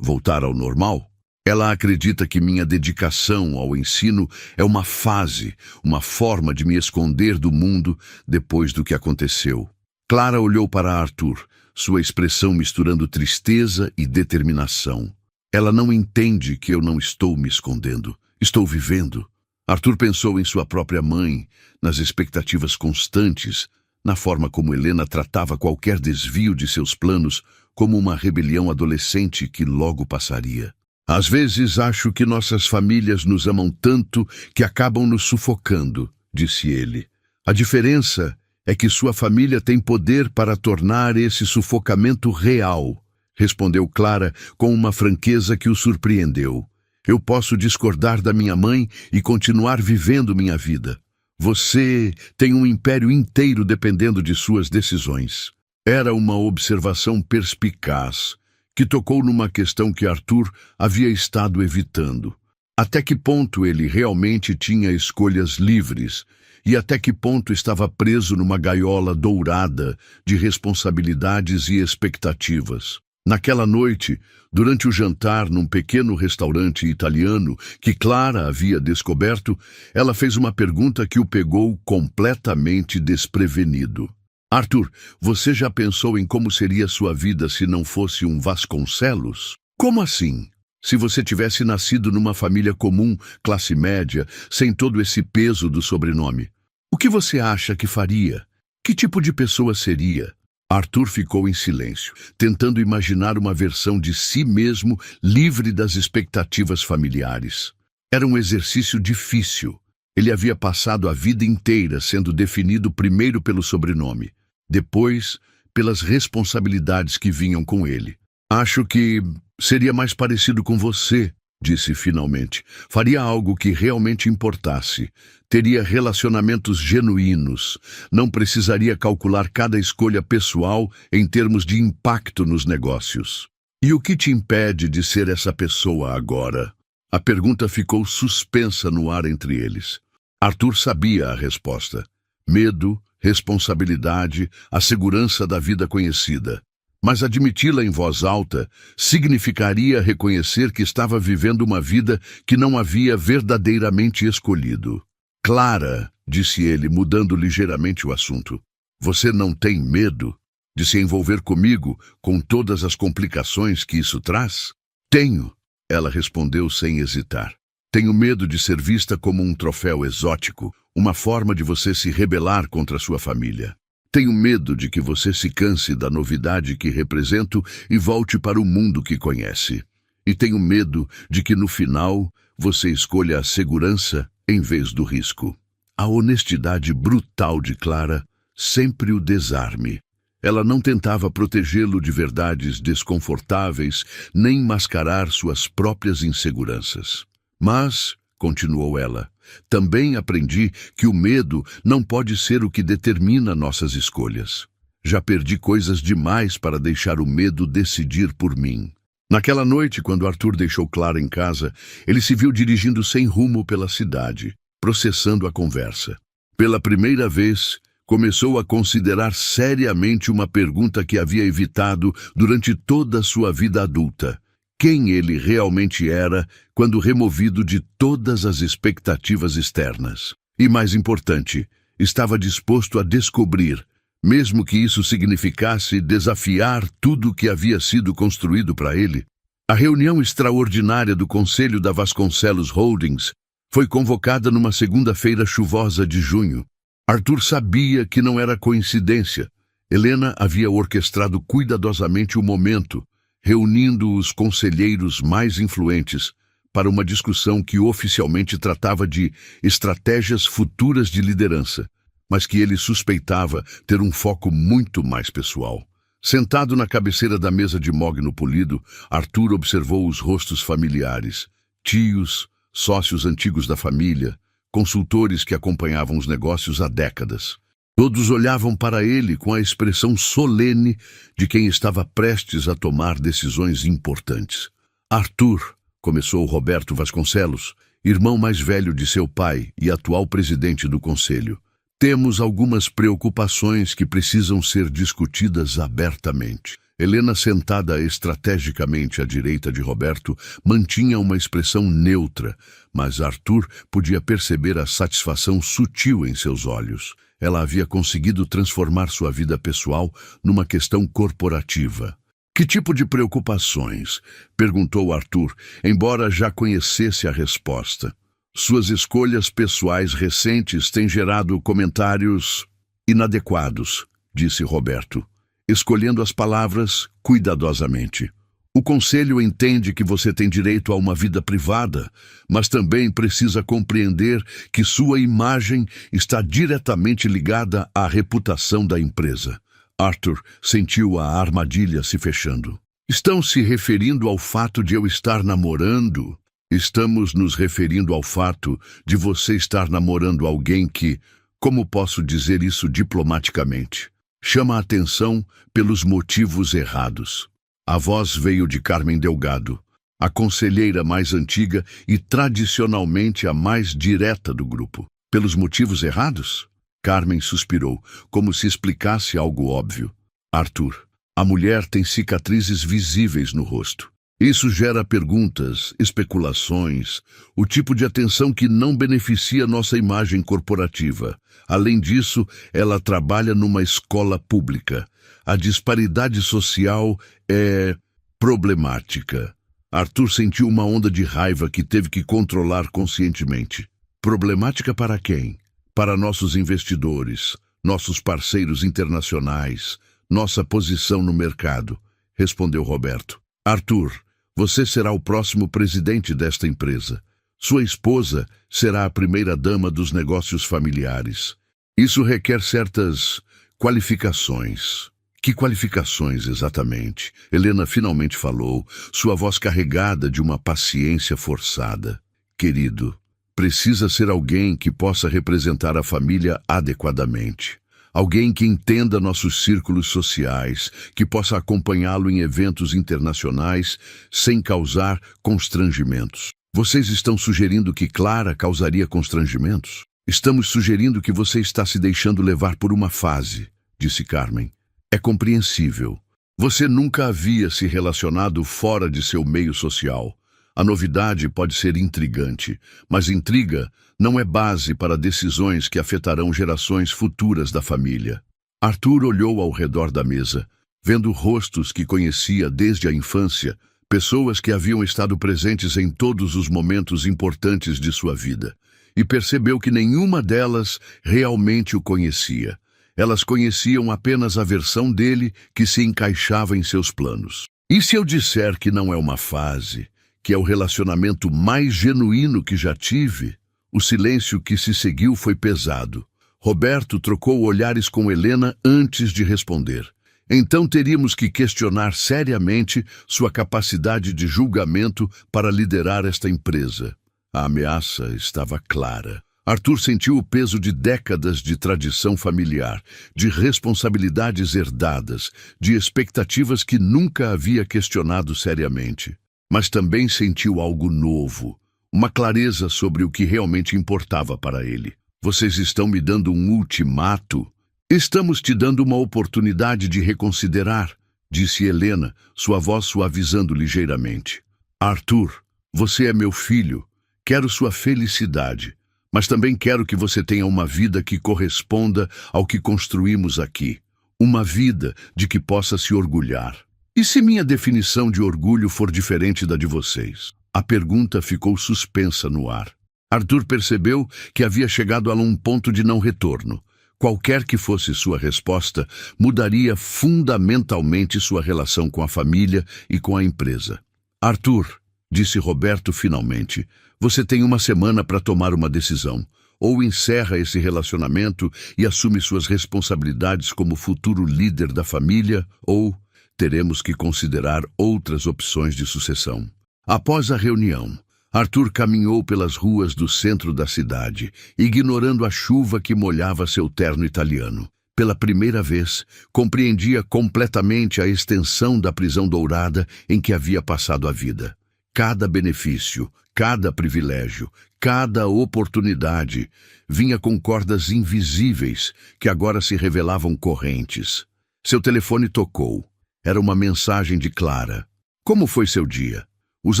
Voltar ao normal? Ela acredita que minha dedicação ao ensino é uma fase, uma forma de me esconder do mundo depois do que aconteceu. Clara olhou para Arthur, sua expressão misturando tristeza e determinação. "Ela não entende que eu não estou me escondendo. Estou vivendo." Arthur pensou em sua própria mãe, nas expectativas constantes, na forma como Helena tratava qualquer desvio de seus planos como uma rebelião adolescente que logo passaria. "Às vezes acho que nossas famílias nos amam tanto que acabam nos sufocando", disse ele. "A diferença é que sua família tem poder para tornar esse sufocamento real", respondeu Clara com uma franqueza que o surpreendeu. "Eu posso discordar da minha mãe e continuar vivendo minha vida. Você tem um império inteiro dependendo de suas decisões." Era uma observação perspicaz, que tocou numa questão que Arthur havia estado evitando. Até que ponto ele realmente tinha escolhas livres, e até que ponto estava preso numa gaiola dourada de responsabilidades e expectativas. Naquela noite, durante o jantar num pequeno restaurante italiano que Clara havia descoberto, ela fez uma pergunta que o pegou completamente desprevenido. "Arthur, você já pensou em como seria sua vida se não fosse um Vasconcelos?" "Como assim? Se você tivesse nascido numa família comum, classe média, sem todo esse peso do sobrenome, o que você acha que faria? Que tipo de pessoa seria?" Arthur ficou em silêncio, tentando imaginar uma versão de si mesmo livre das expectativas familiares. Era um exercício difícil. Ele havia passado a vida inteira sendo definido primeiro pelo sobrenome, depois pelas responsabilidades que vinham com ele. "Acho que seria mais parecido com você", disse finalmente. Faria algo que realmente importasse. Teria relacionamentos genuínos. Não precisaria calcular cada escolha pessoal em termos de impacto nos negócios. E o que te impede de ser essa pessoa agora? A pergunta ficou suspensa no ar entre eles. Arthur sabia a resposta. Medo, responsabilidade, a segurança da vida conhecida. Mas admiti-la em voz alta significaria reconhecer que estava vivendo uma vida que não havia verdadeiramente escolhido. Clara, disse ele, mudando ligeiramente o assunto, você não tem medo de se envolver comigo com todas as complicações que isso traz? Tenho, ela respondeu sem hesitar. Tenho medo de ser vista como um troféu exótico, uma forma de você se rebelar contra sua família. Tenho medo de que você se canse da novidade que represento e volte para o mundo que conhece. E tenho medo de que, no final, você escolha a segurança em vez do risco. A honestidade brutal de Clara sempre o desarme. Ela não tentava protegê-lo de verdades desconfortáveis, nem mascarar suas próprias inseguranças. Mas, continuou ela, também aprendi que o medo não pode ser o que determina nossas escolhas. Já perdi coisas demais para deixar o medo decidir por mim. Naquela noite, quando Arthur deixou Clara em casa, ele se viu dirigindo sem rumo pela cidade, processando a conversa. Pela primeira vez, começou a considerar seriamente uma pergunta que havia evitado durante toda a sua vida adulta. Quem ele realmente era quando removido de todas as expectativas externas. E mais importante, estava disposto a descobrir, mesmo que isso significasse desafiar tudo o que havia sido construído para ele. A reunião extraordinária do Conselho da Vasconcelos Holdings foi convocada numa segunda-feira chuvosa de junho. Arthur sabia que não era coincidência. Helena havia orquestrado cuidadosamente o momento, reunindo os conselheiros mais influentes para uma discussão que oficialmente tratava de estratégias futuras de liderança, mas que ele suspeitava ter um foco muito mais pessoal. Sentado na cabeceira da mesa de mogno polido, Arthur observou os rostos familiares, tios, sócios antigos da família, consultores que acompanhavam os negócios há décadas. Todos olhavam para ele com a expressão solene de quem estava prestes a tomar decisões importantes. Arthur, começou Roberto Vasconcelos, irmão mais velho de seu pai e atual presidente do conselho. Temos algumas preocupações que precisam ser discutidas abertamente. Helena, sentada estrategicamente à direita de Roberto, mantinha uma expressão neutra, mas Arthur podia perceber a satisfação sutil em seus olhos. Ela havia conseguido transformar sua vida pessoal numa questão corporativa. Que tipo de preocupações? Perguntou Arthur, embora já conhecesse a resposta. Suas escolhas pessoais recentes têm gerado comentários inadequados, disse Roberto, escolhendo as palavras cuidadosamente. O conselho entende que você tem direito a uma vida privada, mas também precisa compreender que sua imagem está diretamente ligada à reputação da empresa. Arthur sentiu a armadilha se fechando. Estão se referindo ao fato de eu estar namorando? Estamos nos referindo ao fato de você estar namorando alguém que, como posso dizer isso diplomaticamente, chama a atenção pelos motivos errados. A voz veio de Carmen Delgado, a conselheira mais antiga e tradicionalmente a mais direta do grupo. Pelos motivos errados? Carmen suspirou, como se explicasse algo óbvio. Arthur, a mulher tem cicatrizes visíveis no rosto. Isso gera perguntas, especulações, o tipo de atenção que não beneficia nossa imagem corporativa. Além disso, ela trabalha numa escola pública. A disparidade social é problemática. Arthur sentiu uma onda de raiva que teve que controlar conscientemente. Problemática para quem? Para nossos investidores, nossos parceiros internacionais, nossa posição no mercado, respondeu Roberto. Arthur, você será o próximo presidente desta empresa. Sua esposa será a primeira-dama dos negócios familiares. Isso requer certas qualificações. Que qualificações, exatamente? Helena finalmente falou, sua voz carregada de uma paciência forçada. Querido, precisa ser alguém que possa representar a família adequadamente. Alguém que entenda nossos círculos sociais, que possa acompanhá-lo em eventos internacionais sem causar constrangimentos. Vocês estão sugerindo que Clara causaria constrangimentos? Estamos sugerindo que você está se deixando levar por uma fase, disse Carmen. É compreensível. Você nunca havia se relacionado fora de seu meio social. A novidade pode ser intrigante, mas intriga não é base para decisões que afetarão gerações futuras da família. Arthur olhou ao redor da mesa, vendo rostos que conhecia desde a infância, pessoas que haviam estado presentes em todos os momentos importantes de sua vida, e percebeu que nenhuma delas realmente o conhecia. Elas conheciam apenas a versão dele que se encaixava em seus planos. E se eu disser que não é uma fase, que é o relacionamento mais genuíno que já tive? O silêncio que se seguiu foi pesado. Roberto trocou olhares com Helena antes de responder. Então teríamos que questionar seriamente sua capacidade de julgamento para liderar esta empresa. A ameaça estava clara. Arthur sentiu o peso de décadas de tradição familiar, de responsabilidades herdadas, de expectativas que nunca havia questionado seriamente. Mas também sentiu algo novo, uma clareza sobre o que realmente importava para ele. Vocês estão me dando um ultimato? Estamos te dando uma oportunidade de reconsiderar, disse Helena, sua voz suavizando ligeiramente. Arthur, você é meu filho. Quero sua felicidade. Mas também quero que você tenha uma vida que corresponda ao que construímos aqui. Uma vida de que possa se orgulhar. E se minha definição de orgulho for diferente da de vocês? A pergunta ficou suspensa no ar. Arthur percebeu que havia chegado a um ponto de não retorno. Qualquer que fosse sua resposta, mudaria fundamentalmente sua relação com a família e com a empresa. Arthur, disse Roberto finalmente, você tem uma semana para tomar uma decisão. Ou encerra esse relacionamento e assume suas responsabilidades como futuro líder da família, ou teremos que considerar outras opções de sucessão. Após a reunião, Arthur caminhou pelas ruas do centro da cidade, ignorando a chuva que molhava seu terno italiano. Pela primeira vez, compreendia completamente a extensão da prisão dourada em que havia passado a vida. Cada benefício, cada privilégio, cada oportunidade vinha com cordas invisíveis que agora se revelavam correntes. Seu telefone tocou. Era uma mensagem de Clara. Como foi seu dia? Os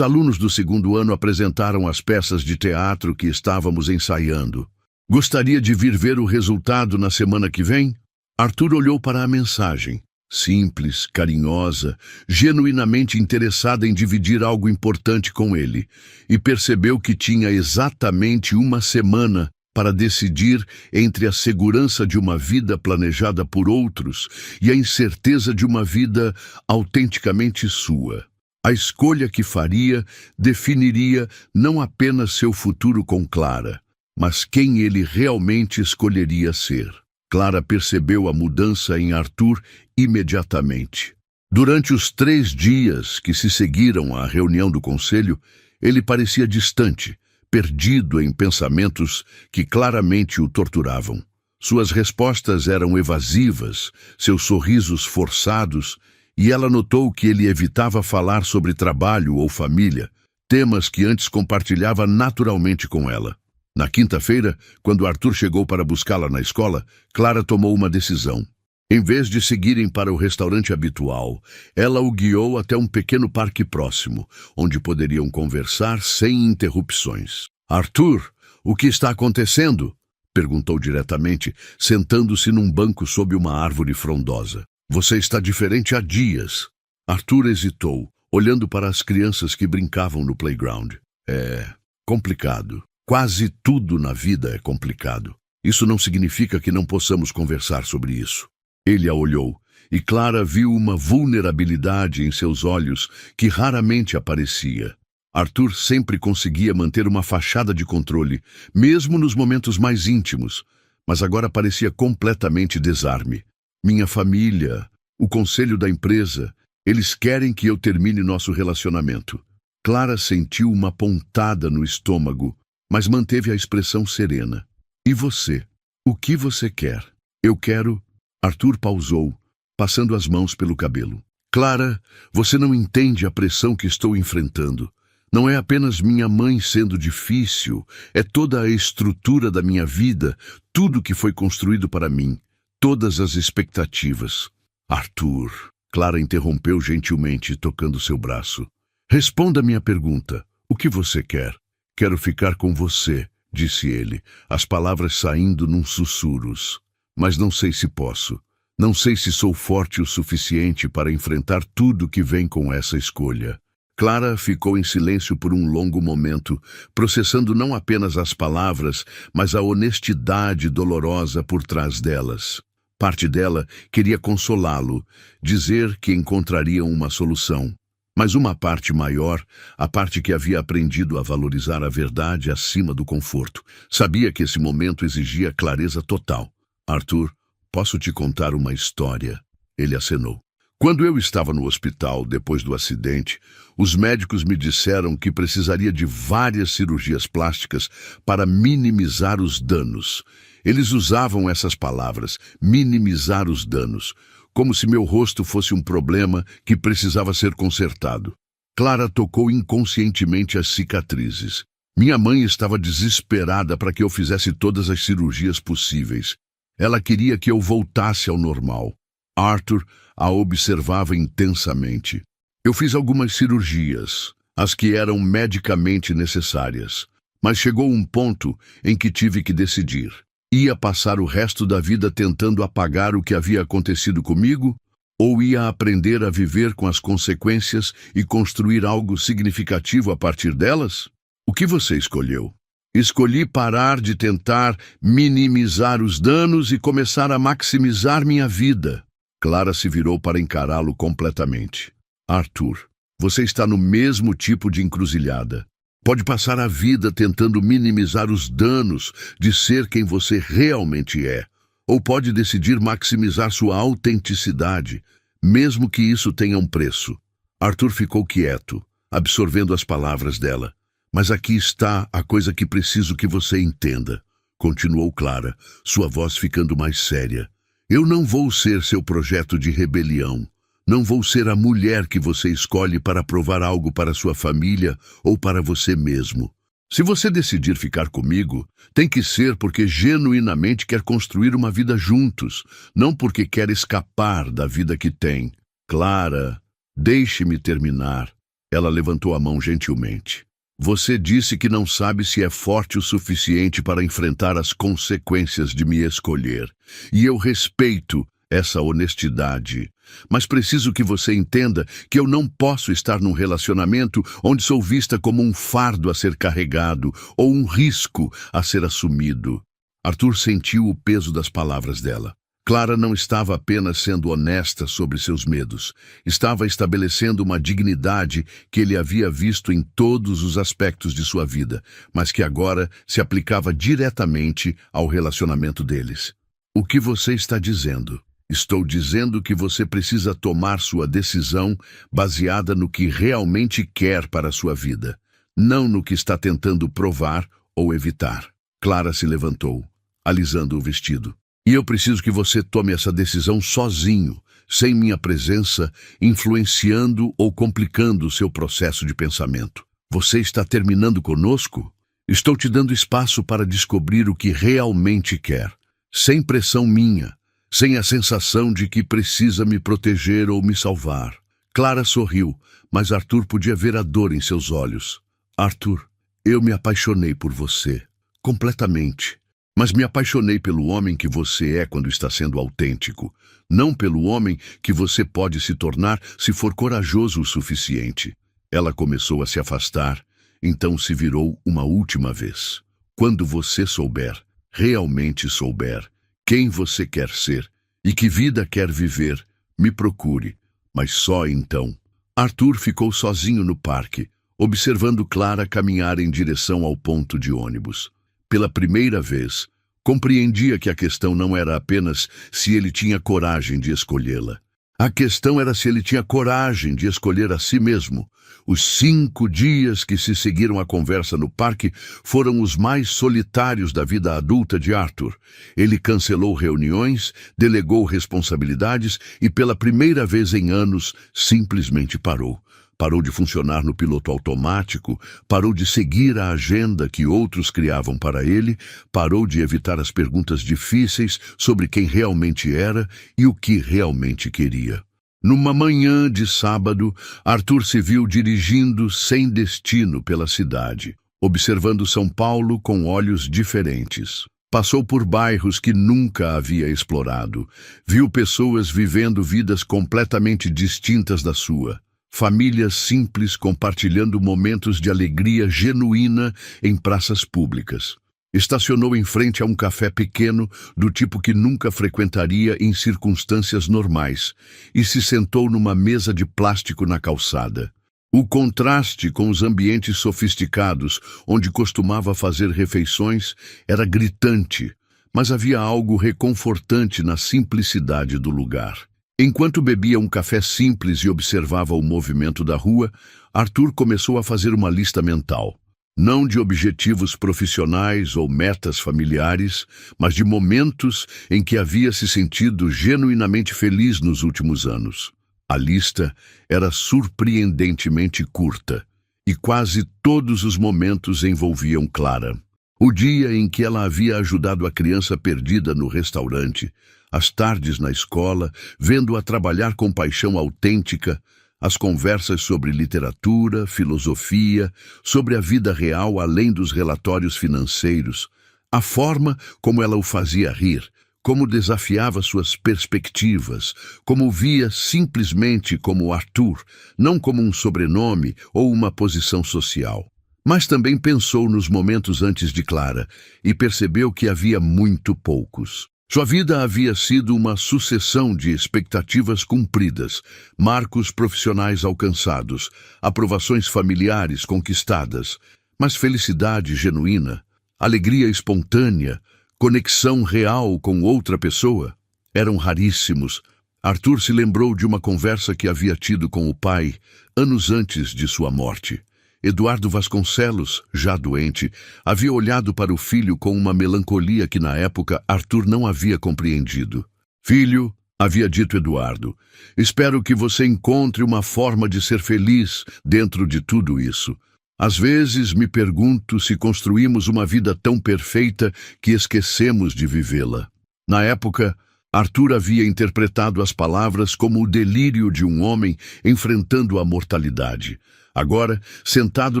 alunos do segundo ano apresentaram as peças de teatro que estávamos ensaiando. Gostaria de vir ver o resultado na semana que vem? Arthur olhou para a mensagem. Simples, carinhosa, genuinamente interessada em dividir algo importante com ele, e percebeu que tinha exatamente uma semana para decidir entre a segurança de uma vida planejada por outros e a incerteza de uma vida autenticamente sua. A escolha que faria definiria não apenas seu futuro com Clara, mas quem ele realmente escolheria ser. Clara percebeu a mudança em Arthur imediatamente. Durante os 3 dias que se seguiram à reunião do conselho, ele parecia distante, perdido em pensamentos que claramente o torturavam. Suas respostas eram evasivas, seus sorrisos forçados, e ela notou que ele evitava falar sobre trabalho ou família, temas que antes compartilhava naturalmente com ela. Na quinta-feira, quando Arthur chegou para buscá-la na escola, Clara tomou uma decisão. Em vez de seguirem para o restaurante habitual, ela o guiou até um pequeno parque próximo, onde poderiam conversar sem interrupções. Arthur, o que está acontecendo? Perguntou diretamente, sentando-se num banco sob uma árvore frondosa. Você está diferente há dias. Arthur hesitou, olhando para as crianças que brincavam no playground. É complicado. Quase tudo na vida é complicado. Isso não significa que não possamos conversar sobre isso. Ele a olhou, e Clara viu uma vulnerabilidade em seus olhos que raramente aparecia. Arthur sempre conseguia manter uma fachada de controle, mesmo nos momentos mais íntimos, mas agora parecia completamente desarme. Minha família, O conselho da empresa, eles querem que eu termine nosso relacionamento. Clara sentiu uma pontada no estômago, mas manteve a expressão serena. E você? O que você quer? Eu quero... Arthur pausou, passando as mãos pelo cabelo. Clara, você não entende a pressão que estou enfrentando. Não é apenas minha mãe sendo difícil, é toda a estrutura da minha vida, tudo que foi construído para mim, todas as expectativas. Arthur, Clara interrompeu gentilmente, tocando seu braço. Responda a minha pergunta. O que você quer? Quero ficar com você, disse ele, as palavras saindo num sussurros. Mas não sei se posso. Não sei se sou forte o suficiente para enfrentar tudo que vem com essa escolha. Clara ficou em silêncio por um longo momento, processando não apenas as palavras, mas a honestidade dolorosa por trás delas. Parte dela queria consolá-lo, dizer que encontrariam uma solução. Mas uma parte maior, a parte que havia aprendido a valorizar a verdade acima do conforto, sabia que esse momento exigia clareza total. Arthur, posso te contar uma história? Ele acenou. Quando eu estava no hospital, depois do acidente, os médicos me disseram que precisaria de várias cirurgias plásticas para minimizar os danos. Eles usavam essas palavras, minimizar os danos, como se meu rosto fosse um problema que precisava ser consertado. Clara tocou inconscientemente as cicatrizes. Minha mãe estava desesperada para que eu fizesse todas as cirurgias possíveis. Ela queria que eu voltasse ao normal. Arthur a observava intensamente. Eu fiz algumas cirurgias, as que eram medicamente necessárias, mas chegou um ponto em que tive que decidir. Ia passar o resto da vida tentando apagar o que havia acontecido comigo, ou ia aprender a viver com as consequências e construir algo significativo a partir delas? O que você escolheu? Escolhi parar de tentar minimizar os danos e começar a maximizar minha vida. Clara se virou para encará-lo completamente. Arthur, você está no mesmo tipo de encruzilhada. Pode passar a vida tentando minimizar os danos de ser quem você realmente é, ou pode decidir maximizar sua autenticidade, mesmo que isso tenha um preço. Arthur ficou quieto, absorvendo as palavras dela. Mas aqui está a coisa que preciso que você entenda, continuou Clara, sua voz ficando mais séria. Eu não vou ser seu projeto de rebelião. Não vou ser a mulher que você escolhe para provar algo para sua família ou para você mesmo. Se você decidir ficar comigo, tem que ser porque genuinamente quer construir uma vida juntos, não porque quer escapar da vida que tem. Clara, deixe-me terminar. Ela levantou a mão gentilmente. Você disse que não sabe se é forte o suficiente para enfrentar as consequências de me escolher. E eu respeito essa honestidade. Mas preciso que você entenda que eu não posso estar num relacionamento onde sou vista como um fardo a ser carregado ou um risco a ser assumido. Arthur sentiu o peso das palavras dela. Clara não estava apenas sendo honesta sobre seus medos. Estava estabelecendo uma dignidade que ele havia visto em todos os aspectos de sua vida, mas que agora se aplicava diretamente ao relacionamento deles. O que você está dizendo? Estou dizendo que você precisa tomar sua decisão baseada no que realmente quer para a sua vida, não no que está tentando provar ou evitar. Clara se levantou, alisando o vestido. E eu preciso que você tome essa decisão sozinho, sem minha presença, influenciando ou complicando o seu processo de pensamento. Você está terminando conosco? Estou te dando espaço para descobrir o que realmente quer, sem pressão minha, sem a sensação de que precisa me proteger ou me salvar. Clara sorriu, mas Arthur podia ver a dor em seus olhos. Arthur, eu me apaixonei por você, completamente. Mas me apaixonei pelo homem que você é quando está sendo autêntico, não pelo homem que você pode se tornar se for corajoso o suficiente. Ela começou a se afastar, então se virou uma última vez. Quando você souber, realmente souber, quem você quer ser e que vida quer viver, me procure, mas só então. Arthur ficou sozinho no parque, observando Clara caminhar em direção ao ponto de ônibus. Pela primeira vez, compreendia que a questão não era apenas se ele tinha coragem de escolhê-la. A questão era se ele tinha coragem de escolher a si mesmo. Os 5 dias que se seguiram à conversa no parque foram os mais solitários da vida adulta de Arthur. Ele cancelou reuniões, delegou responsabilidades e, pela primeira vez em anos, simplesmente parou. Parou de funcionar no piloto automático, parou de seguir a agenda que outros criavam para ele, parou de evitar as perguntas difíceis sobre quem realmente era e o que realmente queria. Numa manhã de sábado, Arthur se viu dirigindo sem destino pela cidade, observando São Paulo com olhos diferentes. Passou por bairros que nunca havia explorado, viu pessoas vivendo vidas completamente distintas da sua. Famílias simples compartilhando momentos de alegria genuína em praças públicas. Estacionou em frente a um café pequeno, do tipo que nunca frequentaria em circunstâncias normais, e se sentou numa mesa de plástico na calçada. O contraste com os ambientes sofisticados, onde costumava fazer refeições, era gritante, mas havia algo reconfortante na simplicidade do lugar. Enquanto bebia um café simples e observava o movimento da rua, Arthur começou a fazer uma lista mental. Não de objetivos profissionais ou metas familiares, mas de momentos em que havia se sentido genuinamente feliz nos últimos anos. A lista era surpreendentemente curta, e quase todos os momentos envolviam Clara. O dia em que ela havia ajudado a criança perdida no restaurante, as tardes na escola, vendo-a trabalhar com paixão autêntica, as conversas sobre literatura, filosofia, sobre a vida real além dos relatórios financeiros, a forma como ela o fazia rir, como desafiava suas perspectivas, como o via simplesmente como Arthur, não como um sobrenome ou uma posição social. Mas também pensou nos momentos antes de Clara e percebeu que havia muito poucos. Sua vida havia sido uma sucessão de expectativas cumpridas, marcos profissionais alcançados, aprovações familiares conquistadas, mas felicidade genuína, alegria espontânea, conexão real com outra pessoa, eram raríssimos. Arthur se lembrou de uma conversa que havia tido com o pai anos antes de sua morte. Eduardo Vasconcelos, já doente, havia olhado para o filho com uma melancolia que na época Arthur não havia compreendido. "Filho", havia dito Eduardo, "espero que você encontre uma forma de ser feliz dentro de tudo isso. Às vezes me pergunto se construímos uma vida tão perfeita que esquecemos de vivê-la." Na época, Arthur havia interpretado as palavras como o delírio de um homem enfrentando a mortalidade. Agora, sentado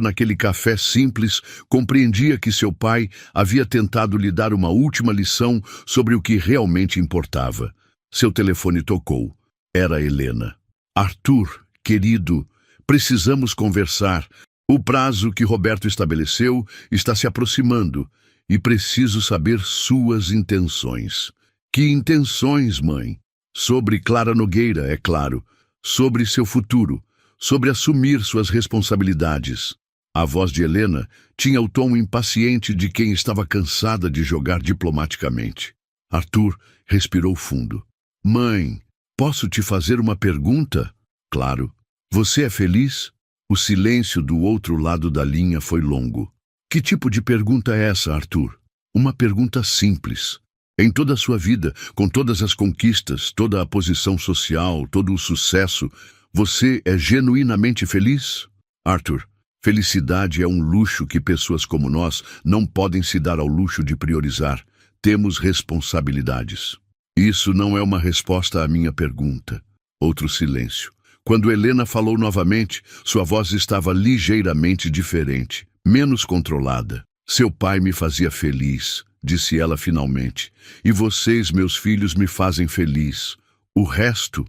naquele café simples, compreendia que seu pai havia tentado lhe dar uma última lição sobre o que realmente importava. Seu telefone tocou. Era Helena. "Arthur, querido, precisamos conversar. O prazo que Roberto estabeleceu está se aproximando e preciso saber suas intenções." "Que intenções, mãe?" "Sobre Clara Nogueira, é claro. Sobre seu futuro. Sobre assumir suas responsabilidades." A voz de Helena tinha o tom impaciente de quem estava cansada de jogar diplomaticamente. Arthur respirou fundo. "Mãe, posso te fazer uma pergunta?" "Claro." "Você é feliz?" O silêncio do outro lado da linha foi longo. "Que tipo de pergunta é essa, Arthur?" "Uma pergunta simples. Em toda a sua vida, com todas as conquistas, toda a posição social, todo o sucesso, você é genuinamente feliz?" "Arthur, felicidade é um luxo que pessoas como nós não podem se dar ao luxo de priorizar. Temos responsabilidades." "Isso não é uma resposta à minha pergunta." Outro silêncio. Quando Helena falou novamente, sua voz estava ligeiramente diferente, menos controlada. "Seu pai me fazia feliz", disse ela finalmente. "E vocês, meus filhos, me fazem feliz. O resto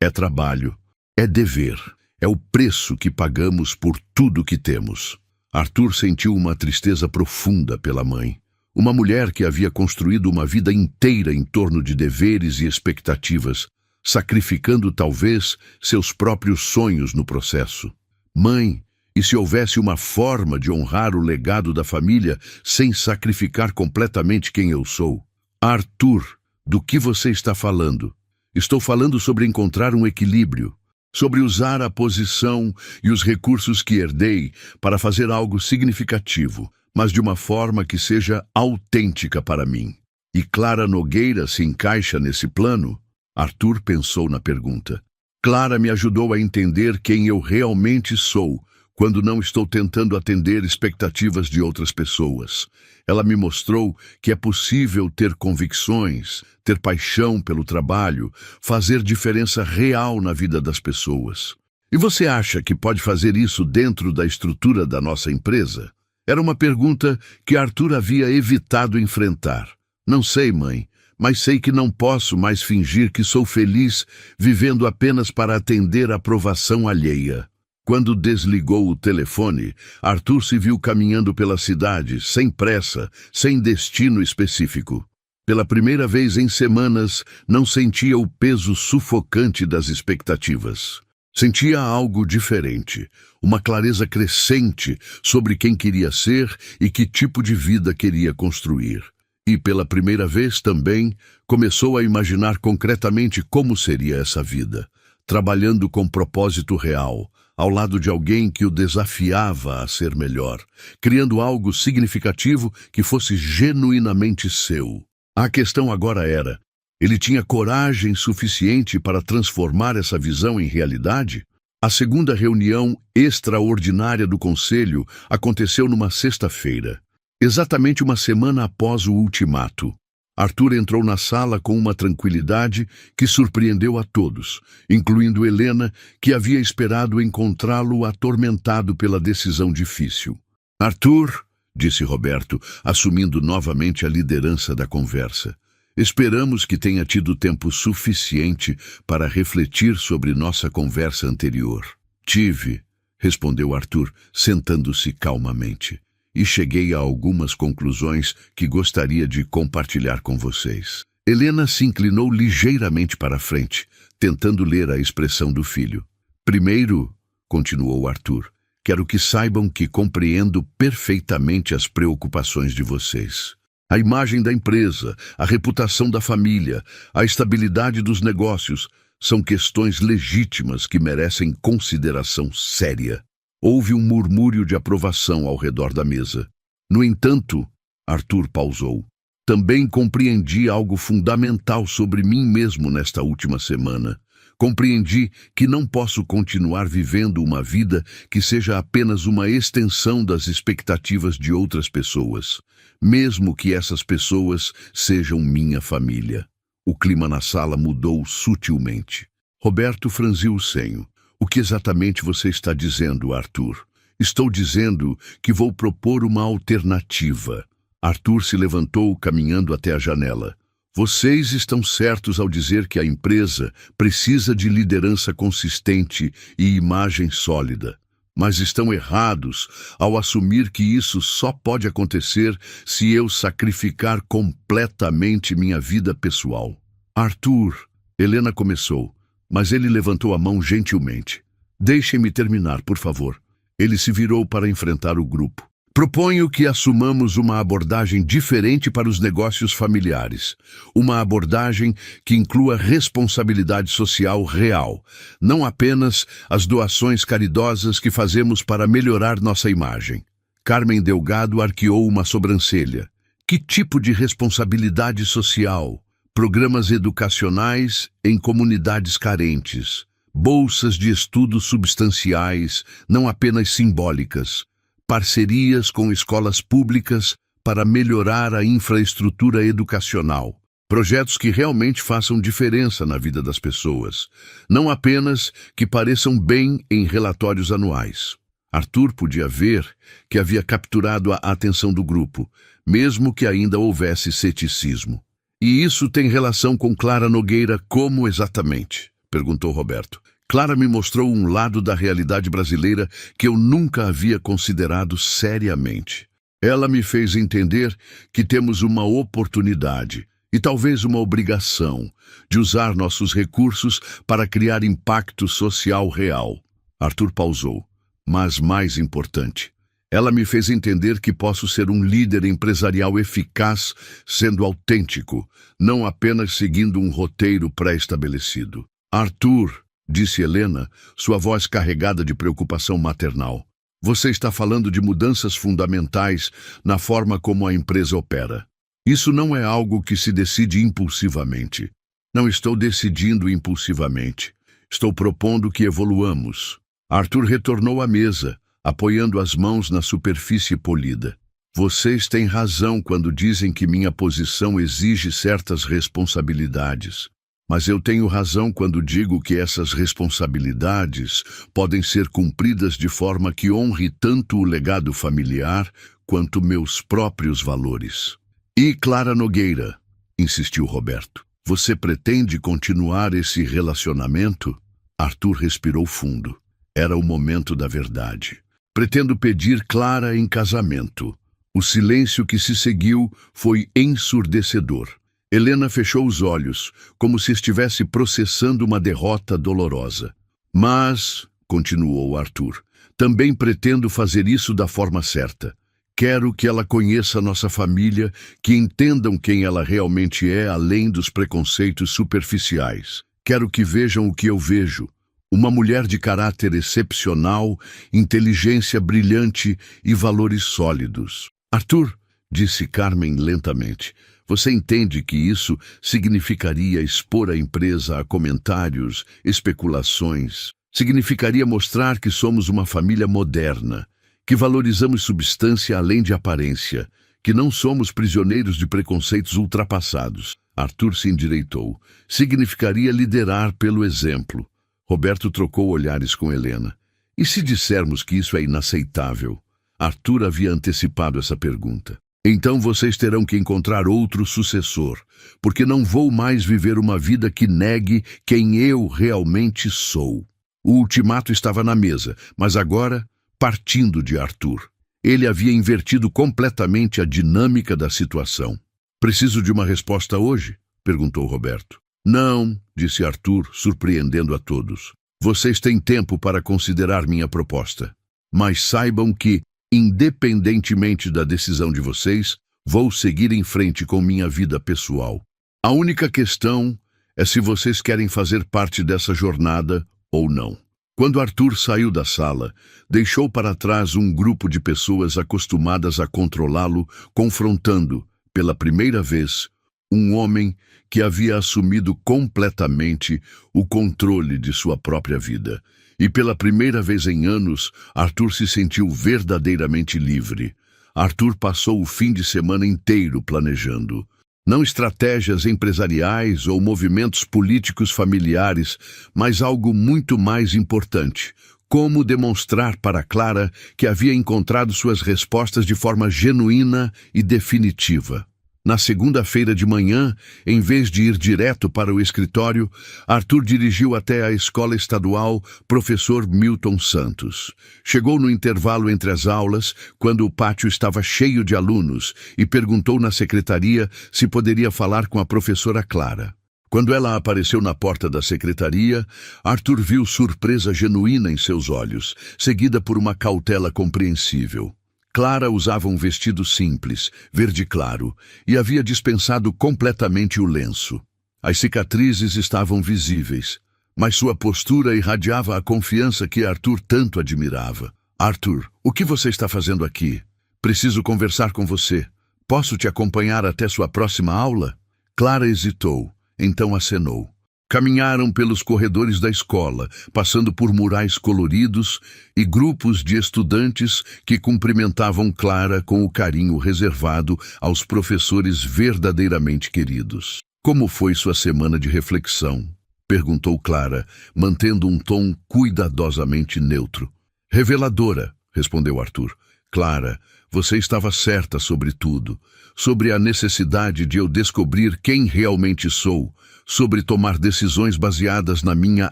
é trabalho, é dever, é o preço que pagamos por tudo que temos." Arthur sentiu uma tristeza profunda pela mãe. Uma mulher que havia construído uma vida inteira em torno de deveres e expectativas, sacrificando talvez seus próprios sonhos no processo. "Mãe, e se houvesse uma forma de honrar o legado da família sem sacrificar completamente quem eu sou?" "Arthur, do que você está falando?" Estou falando sobre encontrar um equilíbrio, sobre usar a posição e os recursos que herdei para fazer algo significativo, mas de uma forma que seja autêntica para mim. E Clara Nogueira se encaixa nesse plano? Arthur pensou na pergunta. Clara me ajudou a entender quem eu realmente sou, quando não estou tentando atender expectativas de outras pessoas. Ela me mostrou que é possível ter convicções, ter paixão pelo trabalho, fazer diferença real na vida das pessoas. E você acha que pode fazer isso dentro da estrutura da nossa empresa? Era uma pergunta que Arthur havia evitado enfrentar. Não sei, mãe, mas sei que não posso mais fingir que sou feliz vivendo apenas para atender a aprovação alheia. Quando desligou o telefone, Arthur se viu caminhando pela cidade, sem pressa, sem destino específico. Pela primeira vez em semanas, não sentia o peso sufocante das expectativas. Sentia algo diferente, uma clareza crescente sobre quem queria ser e que tipo de vida queria construir. E pela primeira vez também, começou a imaginar concretamente como seria essa vida, trabalhando com propósito real, ao lado de alguém que o desafiava a ser melhor, criando algo significativo que fosse genuinamente seu. A questão agora era: ele tinha coragem suficiente para transformar essa visão em realidade? A segunda reunião extraordinária do conselho aconteceu numa sexta-feira, exatamente uma semana após o ultimato. Arthur entrou na sala com uma tranquilidade que surpreendeu a todos, incluindo Helena, que havia esperado encontrá-lo atormentado pela decisão difícil. Arthur, disse Roberto, assumindo novamente a liderança da conversa, esperamos que tenha tido tempo suficiente para refletir sobre nossa conversa anterior. Tive, respondeu Arthur, sentando-se calmamente. E cheguei a algumas conclusões que gostaria de compartilhar com vocês. Helena se inclinou ligeiramente para a frente, tentando ler a expressão do filho. Primeiro, continuou Arthur, quero que saibam que compreendo perfeitamente as preocupações de vocês. A imagem da empresa, a reputação da família, a estabilidade dos negócios são questões legítimas que merecem consideração séria. Houve um murmúrio de aprovação ao redor da mesa. No entanto, Arthur pausou. Também compreendi algo fundamental sobre mim mesmo nesta última semana. Compreendi que não posso continuar vivendo uma vida que seja apenas uma extensão das expectativas de outras pessoas, mesmo que essas pessoas sejam minha família. O clima na sala mudou sutilmente. Roberto franziu o senho. O que exatamente você está dizendo, Arthur? Estou dizendo que vou propor uma alternativa. Arthur se levantou, caminhando até a janela. Vocês estão certos ao dizer que a empresa precisa de liderança consistente e imagem sólida. Mas estão errados ao assumir que isso só pode acontecer se eu sacrificar completamente minha vida pessoal. Arthur, Helena começou, mas ele levantou a mão gentilmente. Deixem-me terminar, por favor. Ele se virou para enfrentar o grupo. Proponho que assumamos uma abordagem diferente para os negócios familiares. Uma abordagem que inclua responsabilidade social real, não apenas as doações caridosas que fazemos para melhorar nossa imagem. Carmen Delgado arqueou uma sobrancelha. Que tipo de responsabilidade social? Programas educacionais em comunidades carentes, bolsas de estudo substanciais, não apenas simbólicas, parcerias com escolas públicas para melhorar a infraestrutura educacional, projetos que realmente façam diferença na vida das pessoas, não apenas que pareçam bem em relatórios anuais. Arthur podia ver que havia capturado a atenção do grupo, mesmo que ainda houvesse ceticismo. E isso tem relação com Clara Nogueira como exatamente? Perguntou Roberto. Clara me mostrou um lado da realidade brasileira que eu nunca havia considerado seriamente. Ela me fez entender que temos uma oportunidade, e talvez uma obrigação, de usar nossos recursos para criar impacto social real. Arthur pausou. Mas mais importante, Ela me fez entender que posso ser um líder empresarial eficaz sendo autêntico, não apenas seguindo um roteiro pré-estabelecido. Arthur, disse Helena, sua voz carregada de preocupação maternal, você está falando de mudanças fundamentais na forma como a empresa opera. Isso não é algo que se decide impulsivamente. Não estou decidindo impulsivamente. Estou propondo que evoluamos. Arthur retornou à mesa, apoiando as mãos na superfície polida. Vocês têm razão quando dizem que minha posição exige certas responsabilidades. Mas eu tenho razão quando digo que essas responsabilidades podem ser cumpridas de forma que honre tanto o legado familiar quanto meus próprios valores. E Clara Nogueira, insistiu Roberto, você pretende continuar esse relacionamento? Arthur respirou fundo. Era o momento da verdade. Pretendo pedir Clara em casamento. O silêncio que se seguiu foi ensurdecedor. Helena fechou os olhos, como se estivesse processando uma derrota dolorosa. Mas, continuou Arthur, também pretendo fazer isso da forma certa. Quero que ela conheça nossa família, que entendam quem ela realmente é além dos preconceitos superficiais. Quero que vejam o que eu vejo. Uma mulher de caráter excepcional, inteligência brilhante e valores sólidos. Arthur, disse Carmen lentamente, você entende que isso significaria expor a empresa a comentários, especulações? Significaria mostrar que somos uma família moderna, que valorizamos substância além de aparência, que não somos prisioneiros de preconceitos ultrapassados. Arthur se endireitou. Significaria liderar pelo exemplo. Roberto trocou olhares com Helena. E se dissermos que isso é inaceitável? Arthur havia antecipado essa pergunta. Então vocês terão que encontrar outro sucessor, porque não vou mais viver uma vida que negue quem eu realmente sou. O ultimato estava na mesa, mas agora, partindo de Arthur. Ele havia invertido completamente a dinâmica da situação. Preciso de uma resposta hoje? Perguntou Roberto. Não, disse Arthur, surpreendendo a todos. Vocês têm tempo para considerar minha proposta. Mas saibam que, independentemente da decisão de vocês, vou seguir em frente com minha vida pessoal. A única questão é se vocês querem fazer parte dessa jornada ou não. Quando Arthur saiu da sala, deixou para trás um grupo de pessoas acostumadas a controlá-lo, confrontando, pela primeira vez, um homem que havia assumido completamente o controle de sua própria vida. E pela primeira vez em anos, Arthur se sentiu verdadeiramente livre. Arthur passou o fim de semana inteiro planejando. Não estratégias empresariais ou movimentos políticos familiares, mas algo muito mais importante. Como demonstrar para Clara que havia encontrado suas respostas de forma genuína e definitiva. Na segunda-feira de manhã, em vez de ir direto para o escritório, Arthur dirigiu até a escola estadual Professor Milton Santos. Chegou no intervalo entre as aulas, quando o pátio estava cheio de alunos, e perguntou na secretaria se poderia falar com a professora Clara. Quando ela apareceu na porta da secretaria, Arthur viu surpresa genuína em seus olhos, seguida por uma cautela compreensível. Clara usava um vestido simples, verde claro, e havia dispensado completamente o lenço. As cicatrizes estavam visíveis, mas sua postura irradiava a confiança que Arthur tanto admirava. Arthur, o que você está fazendo aqui? Preciso conversar com você. Posso te acompanhar até sua próxima aula? Clara hesitou, então acenou. Caminharam pelos corredores da escola, passando por murais coloridos e grupos de estudantes que cumprimentavam Clara com o carinho reservado aos professores verdadeiramente queridos. Como foi sua semana de reflexão? Perguntou Clara, mantendo um tom cuidadosamente neutro. Reveladora, respondeu Arthur. Clara, você estava certa sobre tudo, sobre a necessidade de eu descobrir quem realmente sou, sobre tomar decisões baseadas na minha